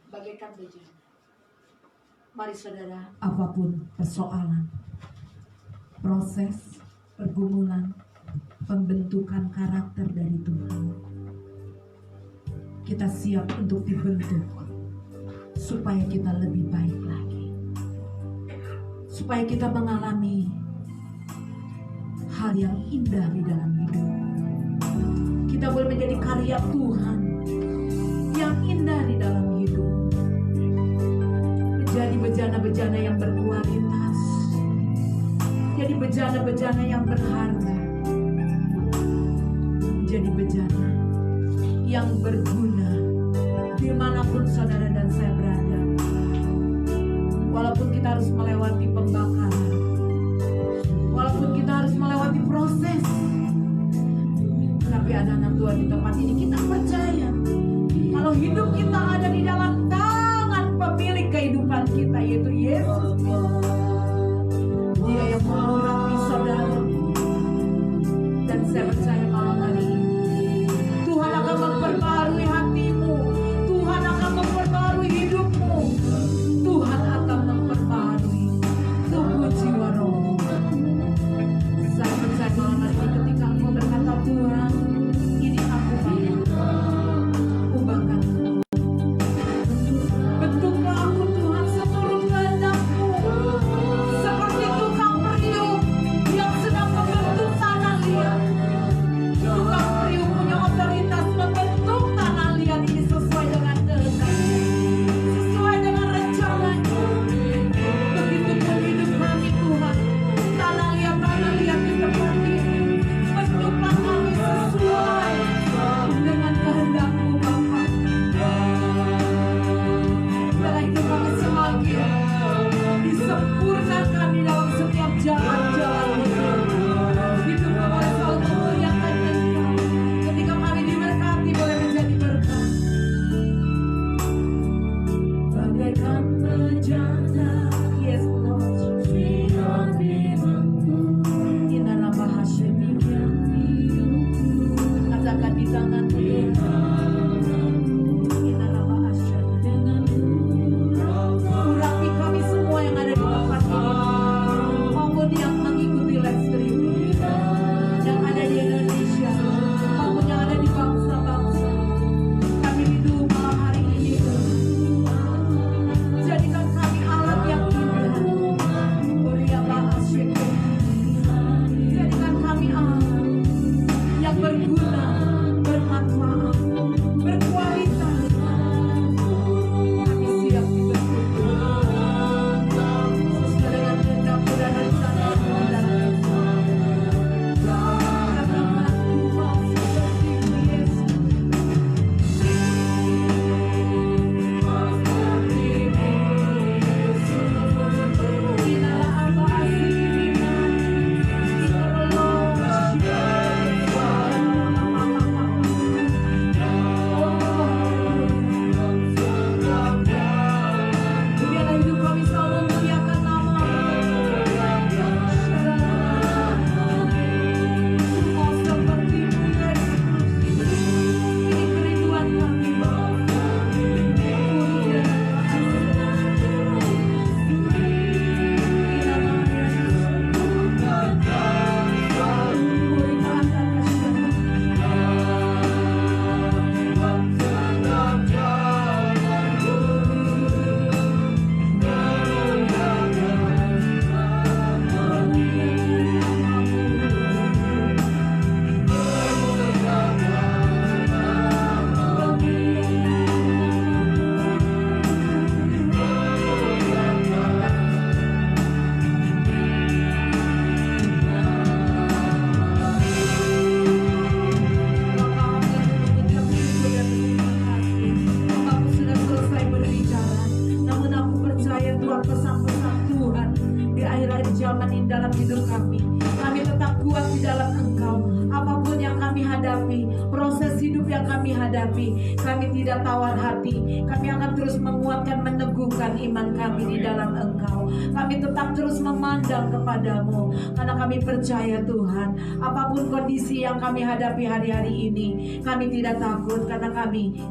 Bagaikan bejana. Mari saudara, apapun persoalan, proses, pergumulan, pembentukan karakter dari Tuhan, kita siap untuk dibentuk supaya kita lebih baik lagi, supaya kita mengalami hal yang indah di dalam hidup. Kita boleh menjadi karya Tuhan yang indah di dalam hidup, menjadi bejana-bejana yang berkualitas, jadi bejana-bejana yang berharga, menjadi bejana yang berguna dimanapun saudara dan saya berada. Walaupun kita harus melewati pembakaran, walaupun kita harus melewati proses, tapi anak-anak Tuhan di tempat ini kita percaya kalau hidup kita ada di dalam tangan pemilik kehidupan kita, yaitu Yesus. Dia yang mengurapi saudara. Dan saya percaya malam hari ini Tuhan akan memperbarui hatimu, Tuhan akan memperbarui hidupmu, Tuhan akan memperbarui tubuh jiwa rohmu. Saya percaya malam hari ini ketika engkau berkata, Tuhan, ini aku, ubahkan zaman ini dalam hidup kami. Kami tetap kuat di dalam Engkau. Apapun yang kami hadapi, proses hidup yang kami hadapi, kami tidak tawar hati. Kami akan terus menguatkan, meneguhkan iman kami di dalam Engkau. Kami tetap terus memandang kepadamu, karena kami percaya Tuhan, apapun kondisi yang kami hadapi hari-hari ini, kami tidak takut, karena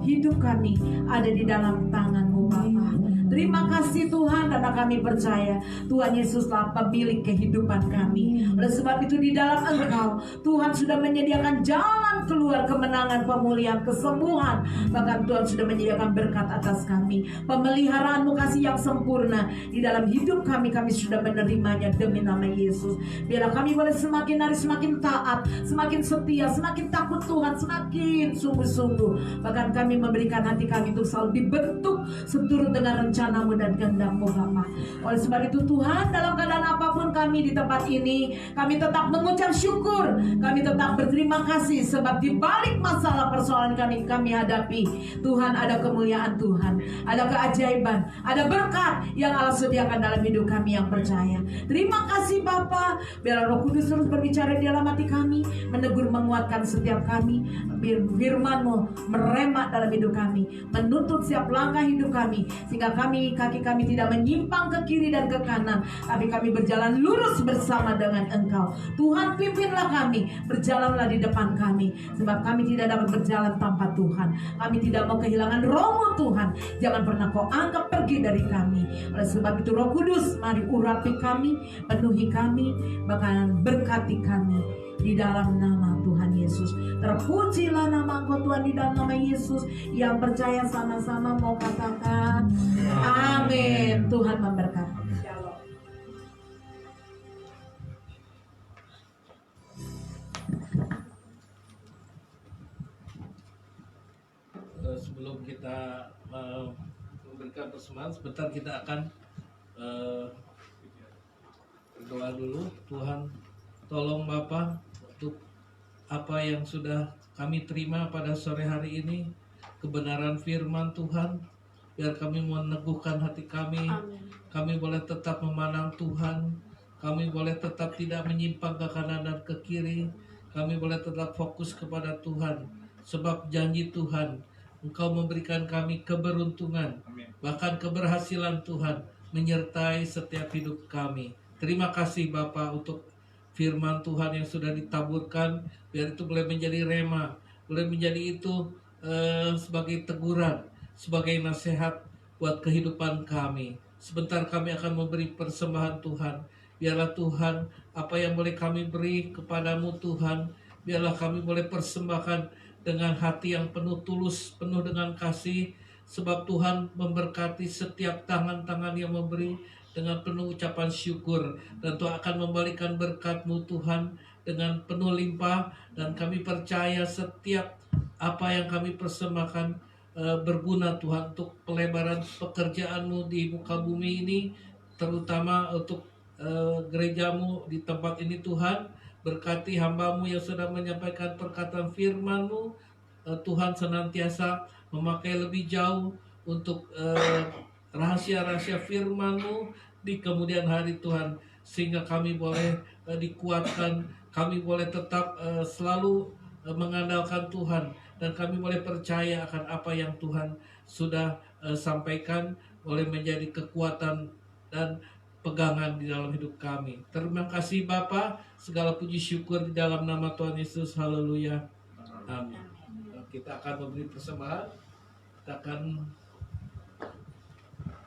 hidup kami ada di dalam tangan-Mu Bapa. Terima kasih Tuhan, karena kami percaya Tuhan Yesuslah pemilik kehidupan kami. Oleh sebab itu di dalam Engkau Tuhan sudah menyediakan jalan keluar, kemenangan, pemulihan, kesembuhan. Bahkan Tuhan sudah menyediakan berkat atas kami, pemeliharaan-Mu kasih yang sempurna di dalam hidup kami. Kami sudah menerimanya demi nama Yesus. Biarlah kami boleh semakin hari semakin taat, semakin setia, semakin takut Tuhan, semakin sungguh-sungguh. Bahkan kami memberikan hati kami untuk selalu dibentuk seturut dengan rencana-Mu dan kehendak-Mu Bapa. Oleh sebab itu Tuhan, dalam keadaan apapun kami di tempat ini, kami tetap mengucap syukur, kami tetap berterima kasih, sebab di balik masalah persoalan kami hadapi, Tuhan ada kemuliaan Tuhan, ada keajaiban, ada berkat yang Allah sediakan dalam hidup kami yang percaya. Terima kasih Bapa. Biar Roh Kudus terus berbicara di dalam hati kami, menegur, menguatkan setiap kami. Biar firman-Mu meremat dalam hidup kami, menuntut setiap langkah hidup kami, sehingga kaki kami tidak menyimpang ke kiri dan ke kanan, tapi kami berjalan lurus bersama dengan Engkau. Tuhan, pimpinlah kami, berjalanlah di depan kami, sebab kami tidak dapat berjalan tanpa Tuhan. Kami tidak mau kehilangan Roh-Mu Tuhan. Jangan pernah Kau anggap pergi dari kami. Oleh sebab itu Roh Kudus, mari urapi kami, penuhi kami, bahkan berkati kami di dalam nama Tuhan Yesus. Terpujilah nama Engkau Tuhan di dalam nama Yesus. Yang percaya sama-sama mau katakan amin. Tuhan memberkati. Shalom. Sebelum kita memberikan persembahan, sebentar kita akan berdoa dulu. Tuhan, tolong Bapa, untuk apa yang sudah kami terima pada sore hari ini, kebenaran firman Tuhan, biar kami meneguhkan hati kami. Amin. Kami boleh tetap memandang Tuhan, kami boleh tetap tidak menyimpang ke kanan dan ke kiri, kami boleh tetap fokus kepada Tuhan, sebab janji Tuhan, Engkau memberikan kami keberuntungan, bahkan keberhasilan Tuhan menyertai setiap hidup kami. Terima kasih Bapa untuk firman Tuhan yang sudah ditaburkan, biar itu boleh menjadi rema, boleh menjadi itu sebagai teguran, sebagai nasihat buat kehidupan kami. Sebentar kami akan memberi persembahan Tuhan. Biarlah Tuhan, apa yang boleh kami beri kepadamu Tuhan, biarlah kami boleh persembahkan dengan hati yang penuh tulus, penuh dengan kasih, sebab Tuhan memberkati setiap tangan-tangan yang memberi dengan penuh ucapan syukur, dan Tuhan akan memberikan berkat-Mu Tuhan dengan penuh limpah. Dan kami percaya setiap apa yang kami persembahkan berguna Tuhan untuk pelebaran pekerjaan-Mu di muka bumi ini, terutama untuk gereja-Mu di tempat ini Tuhan. Berkati hamba-Mu yang sedang menyampaikan perkataan firman-Mu, Tuhan senantiasa memakai lebih jauh untuk rahasia-rahasia firman-Mu di kemudian hari Tuhan, sehingga kami boleh dikuatkan, kami boleh tetap selalu mengandalkan Tuhan, dan kami boleh percaya akan apa yang Tuhan sudah sampaikan, boleh menjadi kekuatan dan pegangan di dalam hidup kami. Terima kasih Bapa, segala puji syukur di dalam nama Tuhan Yesus. Haleluya. Amin. Kita akan memberi persembahan, kita akan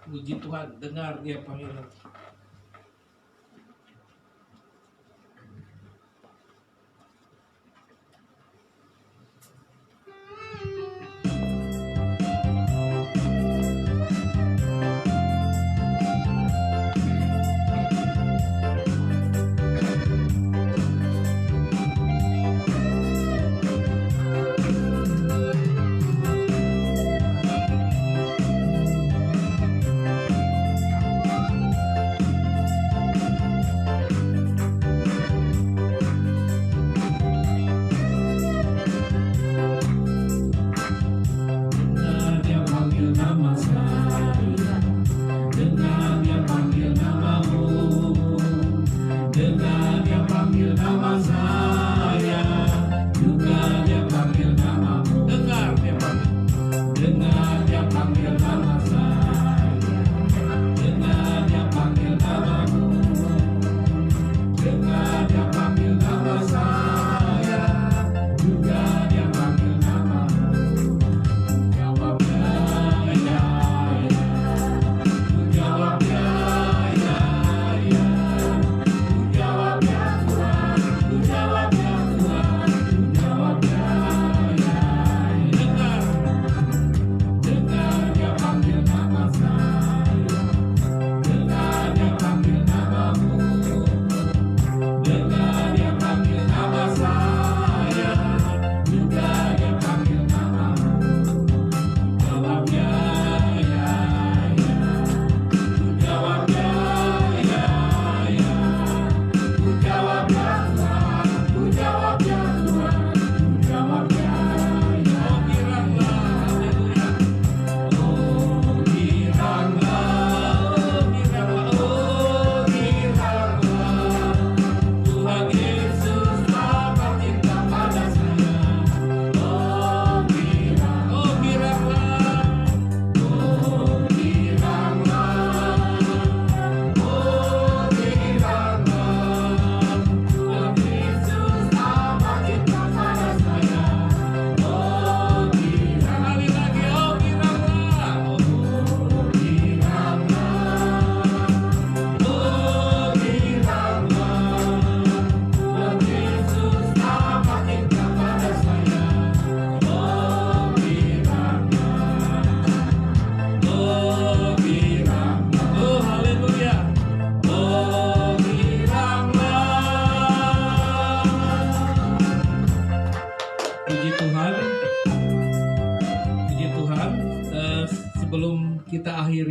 puji Tuhan, dengar Dia panggilan.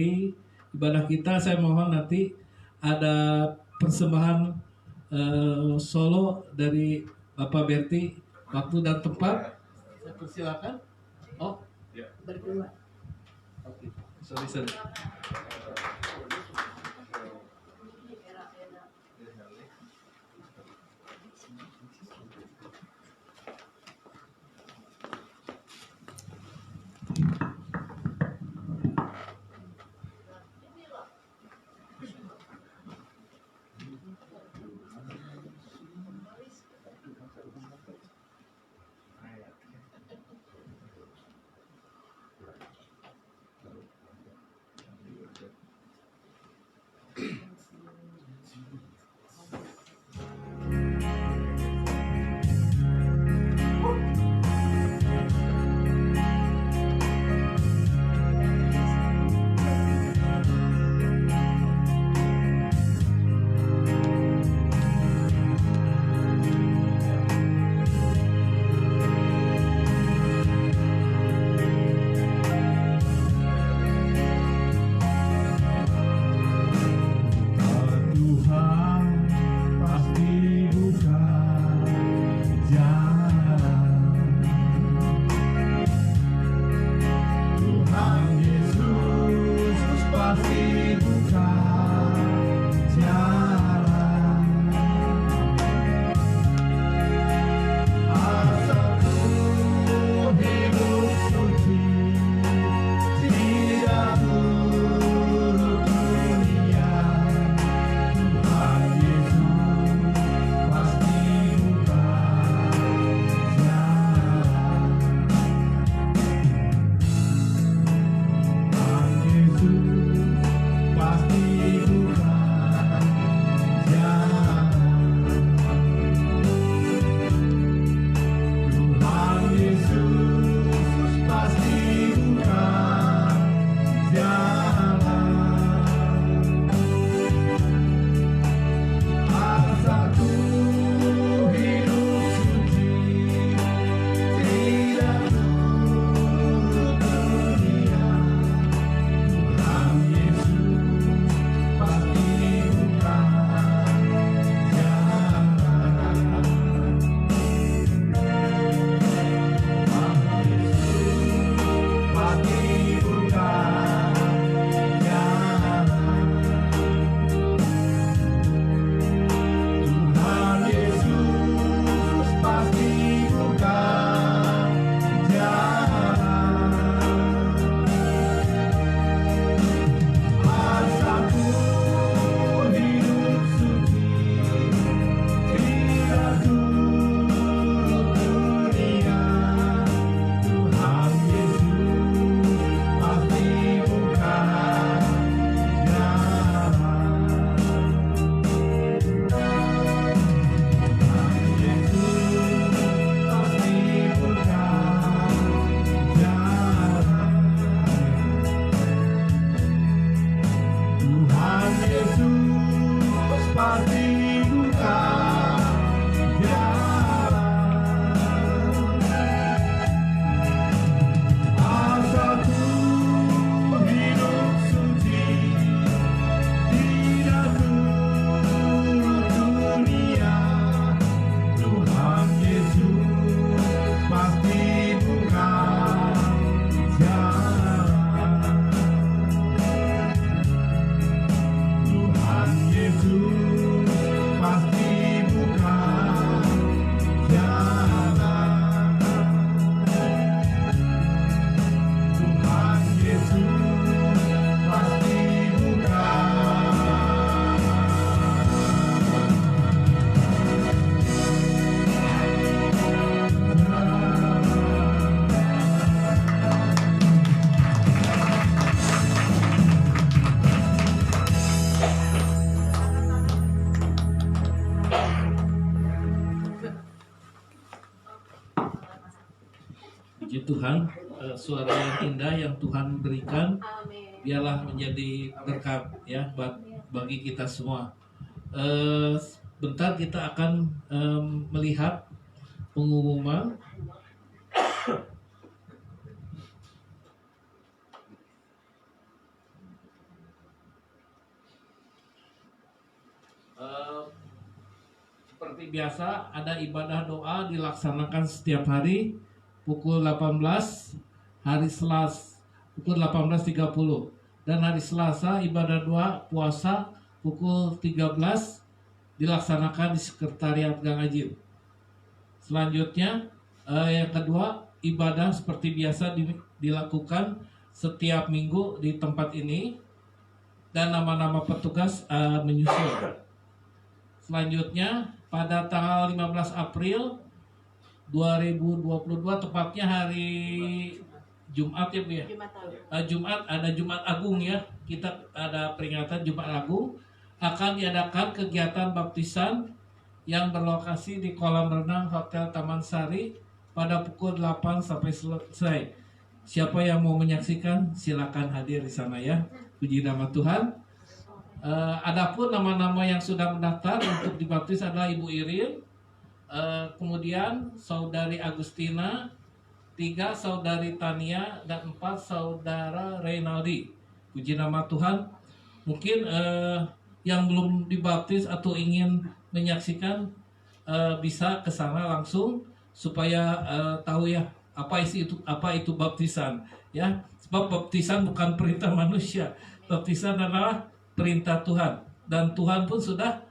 mengakhiri ibadah kita, saya mohon nanti ada persembahan solo dari Bapak Berti, waktu dan tempat. Saya persilakan. Oh, Berdua. oke. Sorry. Puji Tuhan, suara yang indah yang Tuhan berikan biarlah menjadi berkat ya bagi kita semua. Bentar kita akan melihat pengumuman. seperti biasa ada ibadah doa dilaksanakan setiap hari pukul 18, hari Selasa pukul 18.30, dan hari Selasa ibadah doa puasa pukul 13 dilaksanakan di sekretariat Gang Ajib. Selanjutnya yang kedua, ibadah seperti biasa dilakukan setiap minggu di tempat ini, dan nama-nama petugas menyusul. Selanjutnya pada tanggal 15 April 2022, tepatnya hari Jumat ya Bu ya? Jumat, ada Jumat Agung ya. Kita ada peringatan Jumat Agung, akan diadakan kegiatan baptisan yang berlokasi di kolam renang Hotel Taman Sari pada pukul 8 sampai selesai. Siapa yang mau menyaksikan silakan hadir di sana ya. Puji nama Tuhan. Adapun nama-nama yang sudah mendaftar untuk dibaptis adalah Ibu Irin, kemudian Saudari Agustina, 3 Saudari Tania, dan 4 Saudara Reynaldi. Puji nama Tuhan. Mungkin yang belum dibaptis atau ingin menyaksikan bisa ke sana langsung supaya tahu ya apa itu baptisan ya. Sebab baptisan bukan perintah manusia. Baptisan adalah perintah Tuhan, dan Tuhan pun sudah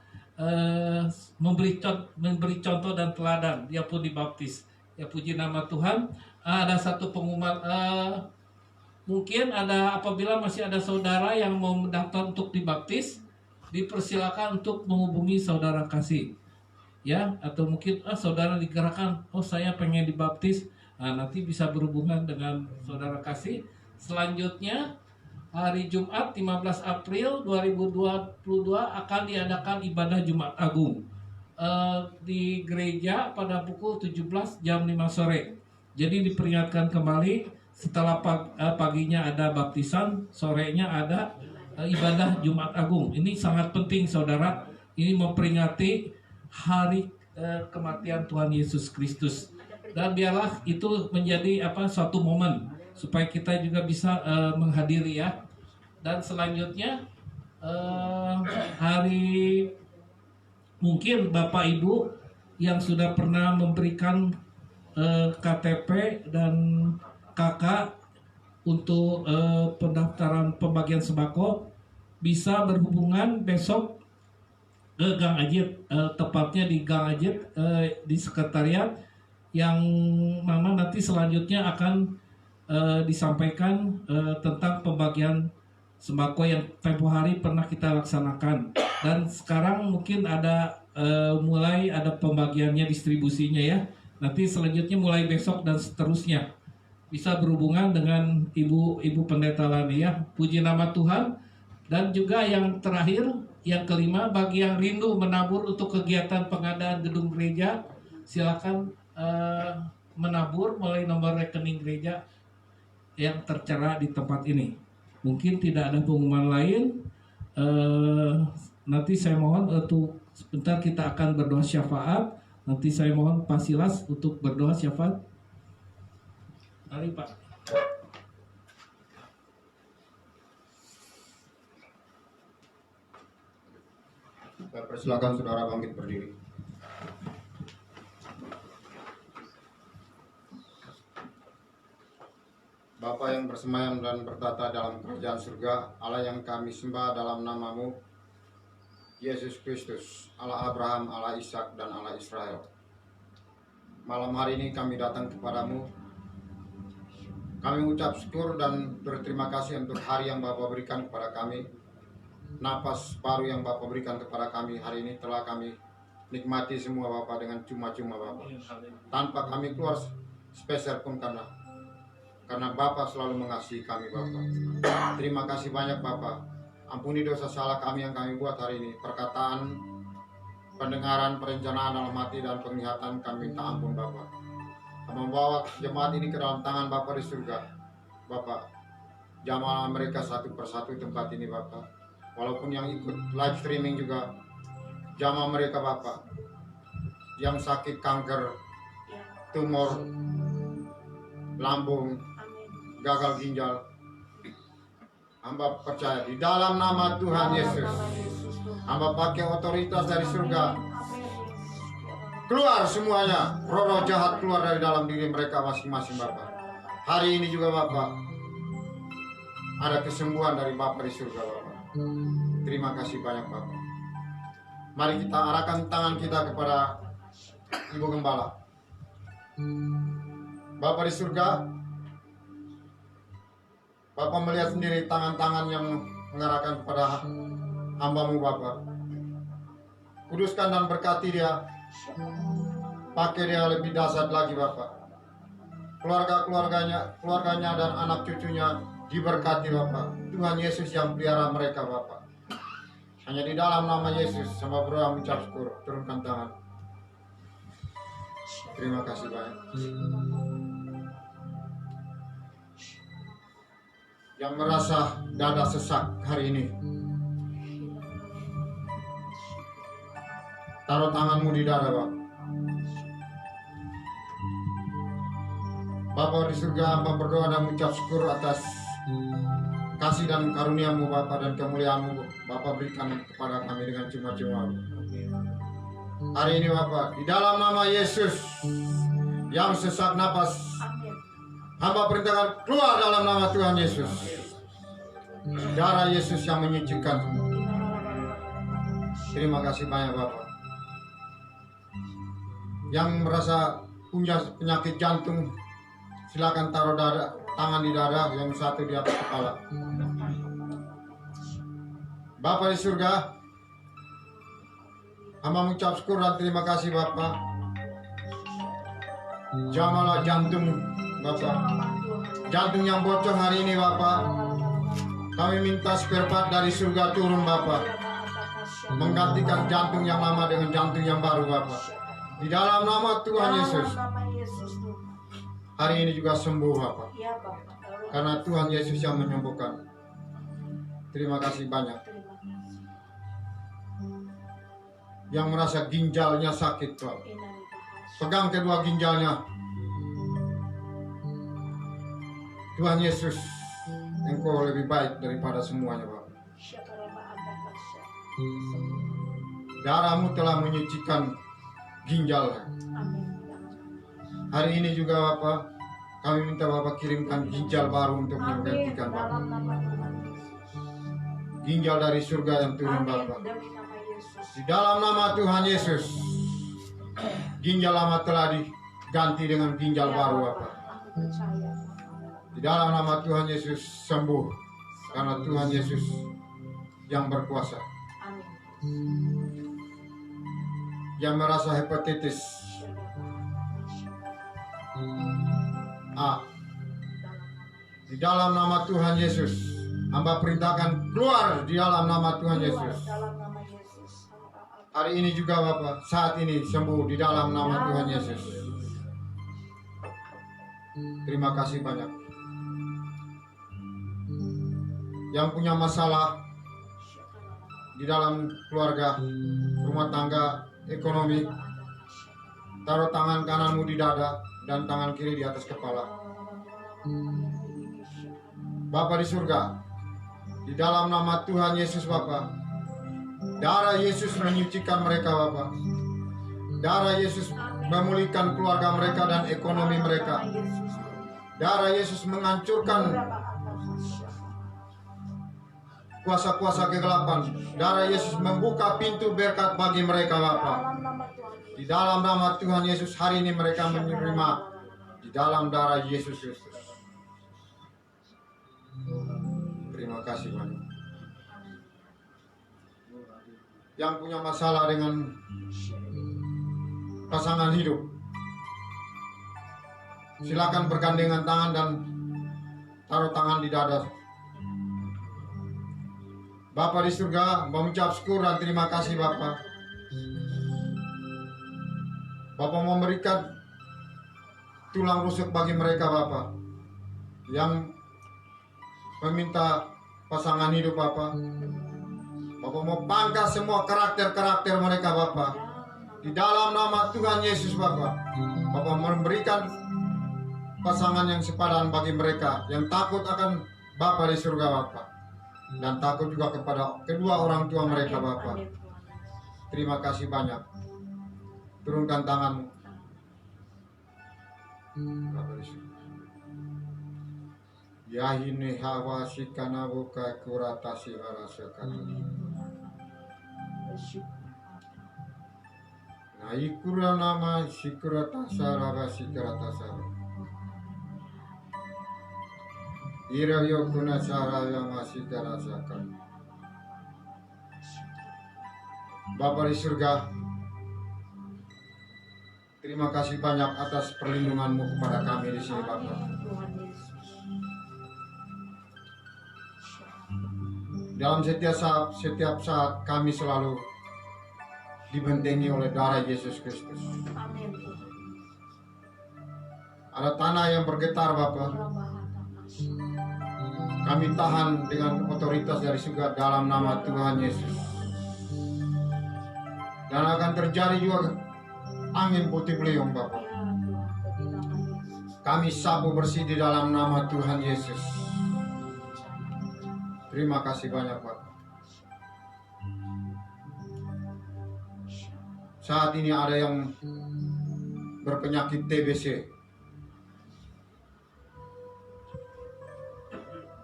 memberi contoh dan teladan. Dia pun dibaptis. Ya, puji nama Tuhan. Ada satu pengumuman, mungkin ada apabila masih ada saudara yang mau mendaftar untuk dibaptis, dipersilakan untuk menghubungi saudara kasih. Ya, atau mungkin saudara digerakkan, saya pengen dibaptis. Nanti bisa berhubungan dengan saudara kasih. Selanjutnya hari Jumat 15 April 2022 akan diadakan ibadah Jumat Agung di gereja pada pukul 17 jam 5 sore. Jadi diperingatkan kembali, setelah paginya ada baptisan, sorenya ada ibadah Jumat Agung. Ini sangat penting saudara. Ini memperingati hari kematian Tuhan Yesus Kristus. Dan biarlah itu menjadi suatu momen supaya kita juga bisa menghadiri ya. Dan selanjutnya hari mungkin Bapak Ibu yang sudah pernah memberikan KTP dan KK untuk pendaftaran pembagian sembako bisa berhubungan besok ke Gang Ajib, tepatnya di Gang Ajib di sekretariat, yang mana nanti selanjutnya akan disampaikan tentang pembagian sembako yang tempo hari pernah kita laksanakan, dan sekarang mungkin ada mulai ada pembagiannya, distribusinya ya. Nanti selanjutnya mulai besok dan seterusnya bisa berhubungan dengan ibu pendeta Lani ya. Puji nama Tuhan. Dan juga yang terakhir, yang kelima, bagi yang rindu menabur untuk kegiatan pengadaan gedung gereja, silakan menabur melalui nomor rekening gereja yang tertera di tempat ini. Mungkin tidak ada pengumuman lain. Nanti saya mohon untuk sebentar kita akan berdoa syafaat. Nanti saya mohon Pak Silas untuk berdoa syafaat. Mari Pak. Saya persilakan saudara bangkit berdiri. Bapa yang bersemayam dan bertata dalam kerajaan surga, Allah yang kami sembah dalam nama-Mu, Yesus Kristus, Allah Abraham, Allah Ishak, dan Allah Israel. Malam hari ini kami datang kepadamu. Kami ucap syukur dan berterima kasih untuk hari yang Bapa berikan kepada kami. Napas baru yang Bapa berikan kepada kami hari ini telah kami nikmati semua Bapa dengan cuma-cuma Bapa. Tanpa kami keluar spesial pun karena Bapa selalu mengasihi kami Bapa. Terima kasih banyak Bapa. Ampuni dosa salah kami yang kami buat hari ini. Perkataan, pendengaran, perencanaan dalam hati dan penglihatan kami minta ampun Bapa. Kami membawa jemaat ini ke dalam tangan Bapa di surga. Bapa, jamah mereka satu persatu tempat ini Bapa. Walaupun yang ikut live streaming juga, jamah mereka Bapa. Yang sakit kanker, tumor, lambung, gagal ginjal, hamba percaya di dalam nama Tuhan Yesus, hamba pakai otoritas dari surga, keluar semuanya, roh-roh jahat keluar dari dalam diri mereka masing-masing Bapak. Hari ini juga Bapak, ada kesembuhan dari Bapak di surga Bapak. Terima kasih banyak Bapak. Mari kita arahkan tangan kita kepada Ibu Gembala. Bapak di surga, Bapak melihat sendiri tangan-tangan yang mengarahkan kepada hamba-Mu Bapak. Kuduskan dan berkati dia, pakai dia lebih dahsyat lagi Bapak. Keluarganya dan anak cucunya diberkati Bapak. Tuhan Yesus yang pelihara mereka Bapak. Hanya di dalam nama Yesus, sama berdoa mengucap syukur, turunkan tangan. Terima kasih banyak. Yang merasa dada sesak hari ini, taruh tanganmu di dada Bapak. Bapa di surga, hamba berdoa dan mengucap syukur atas kasih dan karunia-Mu Bapa, dan kemuliaan-Mu Bapa berikan kepada kami dengan cuma-cuma. Hari ini Bapa, di dalam nama Yesus yang sesak napas, hamba perintahkan keluar dalam nama Tuhan Yesus. Darah Yesus yang menyucikan. Terima kasih banyak Bapak. Yang merasa punya penyakit jantung, silakan taruh tangan di dada, yang satu di atas kepala. Bapa di surga, hamba mengucap syukur dan terima kasih Bapak. Jamalah jantung Bapak, jantung yang bocor hari ini Bapak. Kami minta spare dari surga turun Bapak, menggantikan jantung yang lama dengan jantung yang baru Bapak. Di dalam nama Tuhan Yesus, hari ini juga sembuh Bapak, karena Tuhan Yesus yang menyembuhkan. Terima kasih banyak. Yang merasa ginjalnya sakit Bapak, pegang kedua ginjalnya. Tuhan Yesus, Engkau lebih baik daripada semuanya Bapak. Darah-Mu telah menyucikan ginjal. Hari ini juga Bapak, kami minta Bapak kirimkan ginjal baru untuk menggantikan Bapak. Ginjal dari surga yang turun Bapak. Di dalam nama Tuhan Yesus, ginjal lama telah diganti dengan ginjal baru Bapak. Di dalam nama Tuhan Yesus sembuh, karena Tuhan Yesus yang berkuasa. Yang merasa hepatitis A, di dalam nama Tuhan Yesus, hamba perintahkan keluar di dalam nama Tuhan Yesus. Hari ini juga Bapak, saat ini sembuh di dalam nama Tuhan Yesus. Terima kasih banyak. Yang punya masalah di dalam keluarga, rumah tangga, ekonomi, taruh tangan kananmu di dada dan tangan kiri di atas kepala. Bapa di surga, di dalam nama Tuhan Yesus Bapa, darah Yesus menyucikan mereka Bapa. Darah Yesus memulihkan keluarga mereka dan ekonomi mereka. Darah Yesus menghancurkan kuasa-kuasa kegelapan. Darah Yesus membuka pintu berkat bagi mereka Bapa. Di dalam nama Tuhan Yesus, hari ini mereka menerima di dalam darah Yesus Kristus. Terima kasih banyak. Yang punya masalah dengan pasangan hidup, silakan bergandengan tangan dan taruh tangan di dada. Bapa di surga, mengucap syukur dan terima kasih Bapa. Bapa memberikan tulang rusuk bagi mereka Bapa, yang meminta pasangan hidup Bapa. Bapa mau pangkas semua karakter-karakter mereka Bapa. Di dalam nama Tuhan Yesus Bapa. Bapa memberikan pasangan yang sepadan bagi mereka, yang takut akan Bapa di surga Bapa, dan takut juga kepada kedua orang tua mereka Bapa. Terima kasih banyak. Turunkan tanganmu. Bapa di surga. Yahine hawa sikana buka kuratasi barasakan. Nah ikura nama sikuratasara basikaratasara. Irayo kunasara yang masih karasakan. Bapa di surga, terima kasih banyak atas perlindungan-Mu kepada kami di sini, Bapa. Dalam setiap saat kami selalu dibentengi oleh darah Yesus Kristus. Ada tanah yang bergetar, Bapa. Kami tahan dengan otoritas dari surga dalam nama Tuhan Yesus. Dan akan terjadi juga angin putih beliung, Bapa. Kami sapu bersih di dalam nama Tuhan Yesus. Terima kasih banyak, Pak. Saat ini ada yang berpenyakit TBC.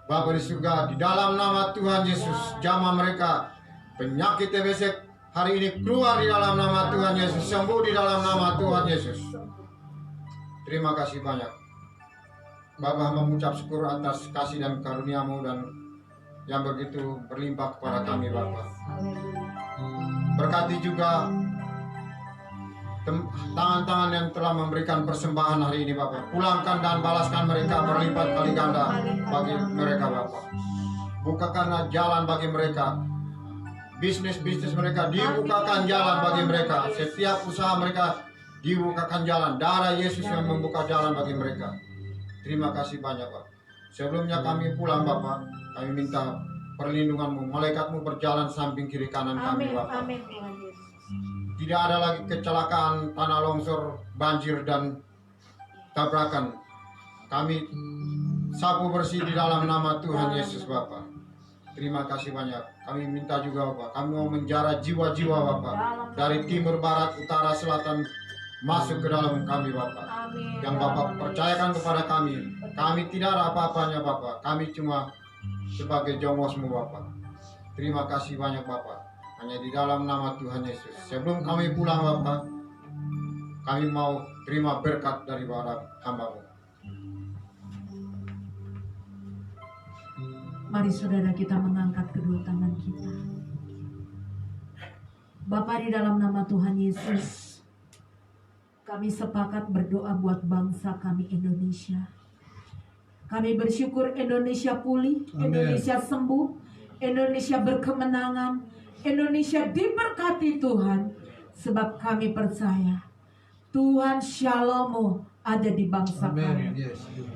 Bapa di surga, di dalam nama Tuhan Yesus, jamah mereka penyakit TBC hari ini keluar di dalam nama Tuhan Yesus, sembuh di dalam nama Tuhan Yesus. Terima kasih banyak. Bapak mengucap syukur atas kasih dan karunia-Mu dan yang begitu berlimpah kepada kami, Bapak. Berkati juga tangan-tangan yang telah memberikan persembahan hari ini, Bapak. Pulangkan dan balaskan mereka berlipat kali ganda bagi mereka, Bapak. Bukakanlah jalan bagi mereka. Bisnis-bisnis mereka dibukakan jalan bagi mereka. Setiap usaha mereka dibukakan jalan. Darah Yesus yang membuka jalan bagi mereka. Terima kasih banyak, Pak. Sebelumnya kami pulang, Bapak, kami minta perlindungan-Mu. Malaikat-Mu berjalan samping kiri kanan kami, Bapak. Tidak ada lagi kecelakaan, tanah longsor, banjir, dan tabrakan. Kami sapu bersih di dalam nama Tuhan Yesus, Bapak. Terima kasih banyak. Kami minta juga, Bapak, kami mau menjara jiwa-jiwa, Bapak, dari timur, barat, utara, selatan, masuk ke dalam kami, Bapak. Yang Bapak percayakan kepada kami. Kami tidak ada apa-apanya, Bapak. Kami cuma sebagai jongos-Mu, Bapak. Terima kasih banyak, Bapak. Hanya di dalam nama Tuhan Yesus. Sebelum kami pulang, Bapak, kami mau terima berkat daripada hamba-Mu. Mari saudara kita mengangkat kedua tangan kita. Bapa, di dalam nama Tuhan Yesus, kami sepakat berdoa buat bangsa kami Indonesia. Kami bersyukur Indonesia pulih, Indonesia sembuh, Indonesia berkemenangan, Indonesia diberkati Tuhan. Sebab kami percaya Tuhan Shalom ada di bangsa kami.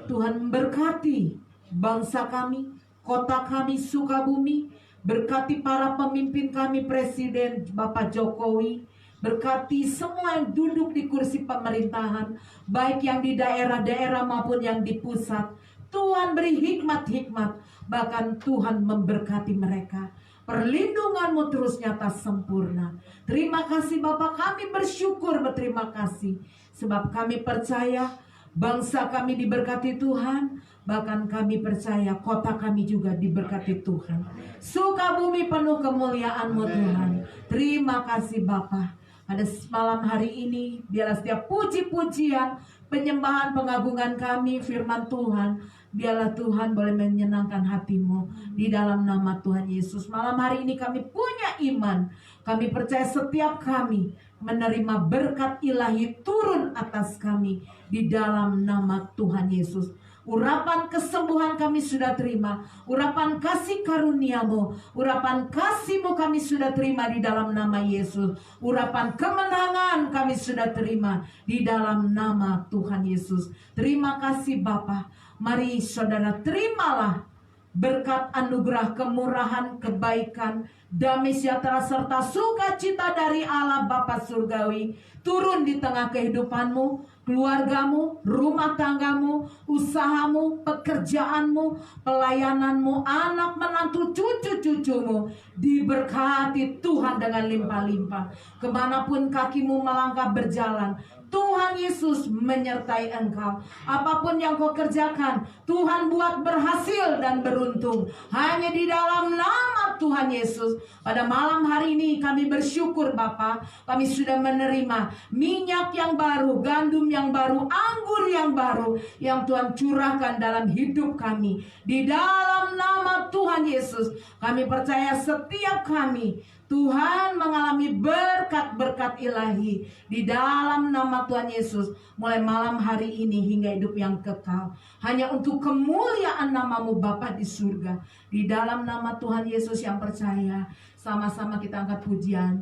Tuhan memberkati bangsa kami, kota kami Sukabumi. Berkati para pemimpin kami, Presiden Bapak Jokowi. Berkati semua yang duduk di kursi pemerintahan, baik yang di daerah-daerah maupun yang di pusat. Tuhan beri hikmat-hikmat, bahkan Tuhan memberkati mereka. Perlindungan-Mu terus nyata sempurna. Terima kasih Bapak, kami bersyukur, berterima kasih. Sebab kami percaya bangsa kami diberkati Tuhan. Bahkan kami percaya kota kami juga diberkati Tuhan. Sukabumi penuh kemuliaan-Mu Tuhan. Terima kasih Bapa. Pada malam hari ini biarlah setiap puji-pujian, penyembahan, pengagungan kami, firman Tuhan, biarlah Tuhan boleh menyenangkan hati-Mu di dalam nama Tuhan Yesus. Malam hari ini kami punya iman. Kami percaya setiap kami menerima berkat ilahi turun atas kami di dalam nama Tuhan Yesus. Urapan kesembuhan kami sudah terima. Urapan kasih karunia-Mu, urapan kasih-Mu kami sudah terima di dalam nama Yesus. Urapan kemenangan kami sudah terima di dalam nama Tuhan Yesus. Terima kasih Bapa. Mari saudara terimalah berkat anugerah, kemurahan, kebaikan, damai sejahtera serta sukacita dari Allah Bapa Surgawi turun di tengah kehidupanmu. keluargamu, rumah tanggamu, usahamu, pekerjaanmu, pelayananmu, anak menantu, cucu-cucumu diberkati Tuhan dengan limpah-limpah. Kemanapun kakimu melangkah berjalan, Tuhan Yesus menyertai engkau. Apapun yang kau kerjakan, Tuhan buat berhasil dan beruntung. Hanya di dalam nama Tuhan Yesus. Pada malam hari ini kami bersyukur Bapa, kami sudah menerima minyak yang baru, gandum yang baru, anggur yang baru yang Tuhan curahkan dalam hidup kami. Di dalam nama Tuhan Yesus, kami percaya setiap kami Tuhan mengalami berkat-berkat ilahi di dalam nama Tuhan Yesus mulai malam hari ini hingga hidup yang kekal. Hanya untuk kemuliaan namamu Bapa di surga. Di dalam nama Tuhan Yesus yang percaya, sama-sama kita angkat pujian.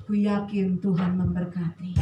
Ku yakin Tuhan memberkati.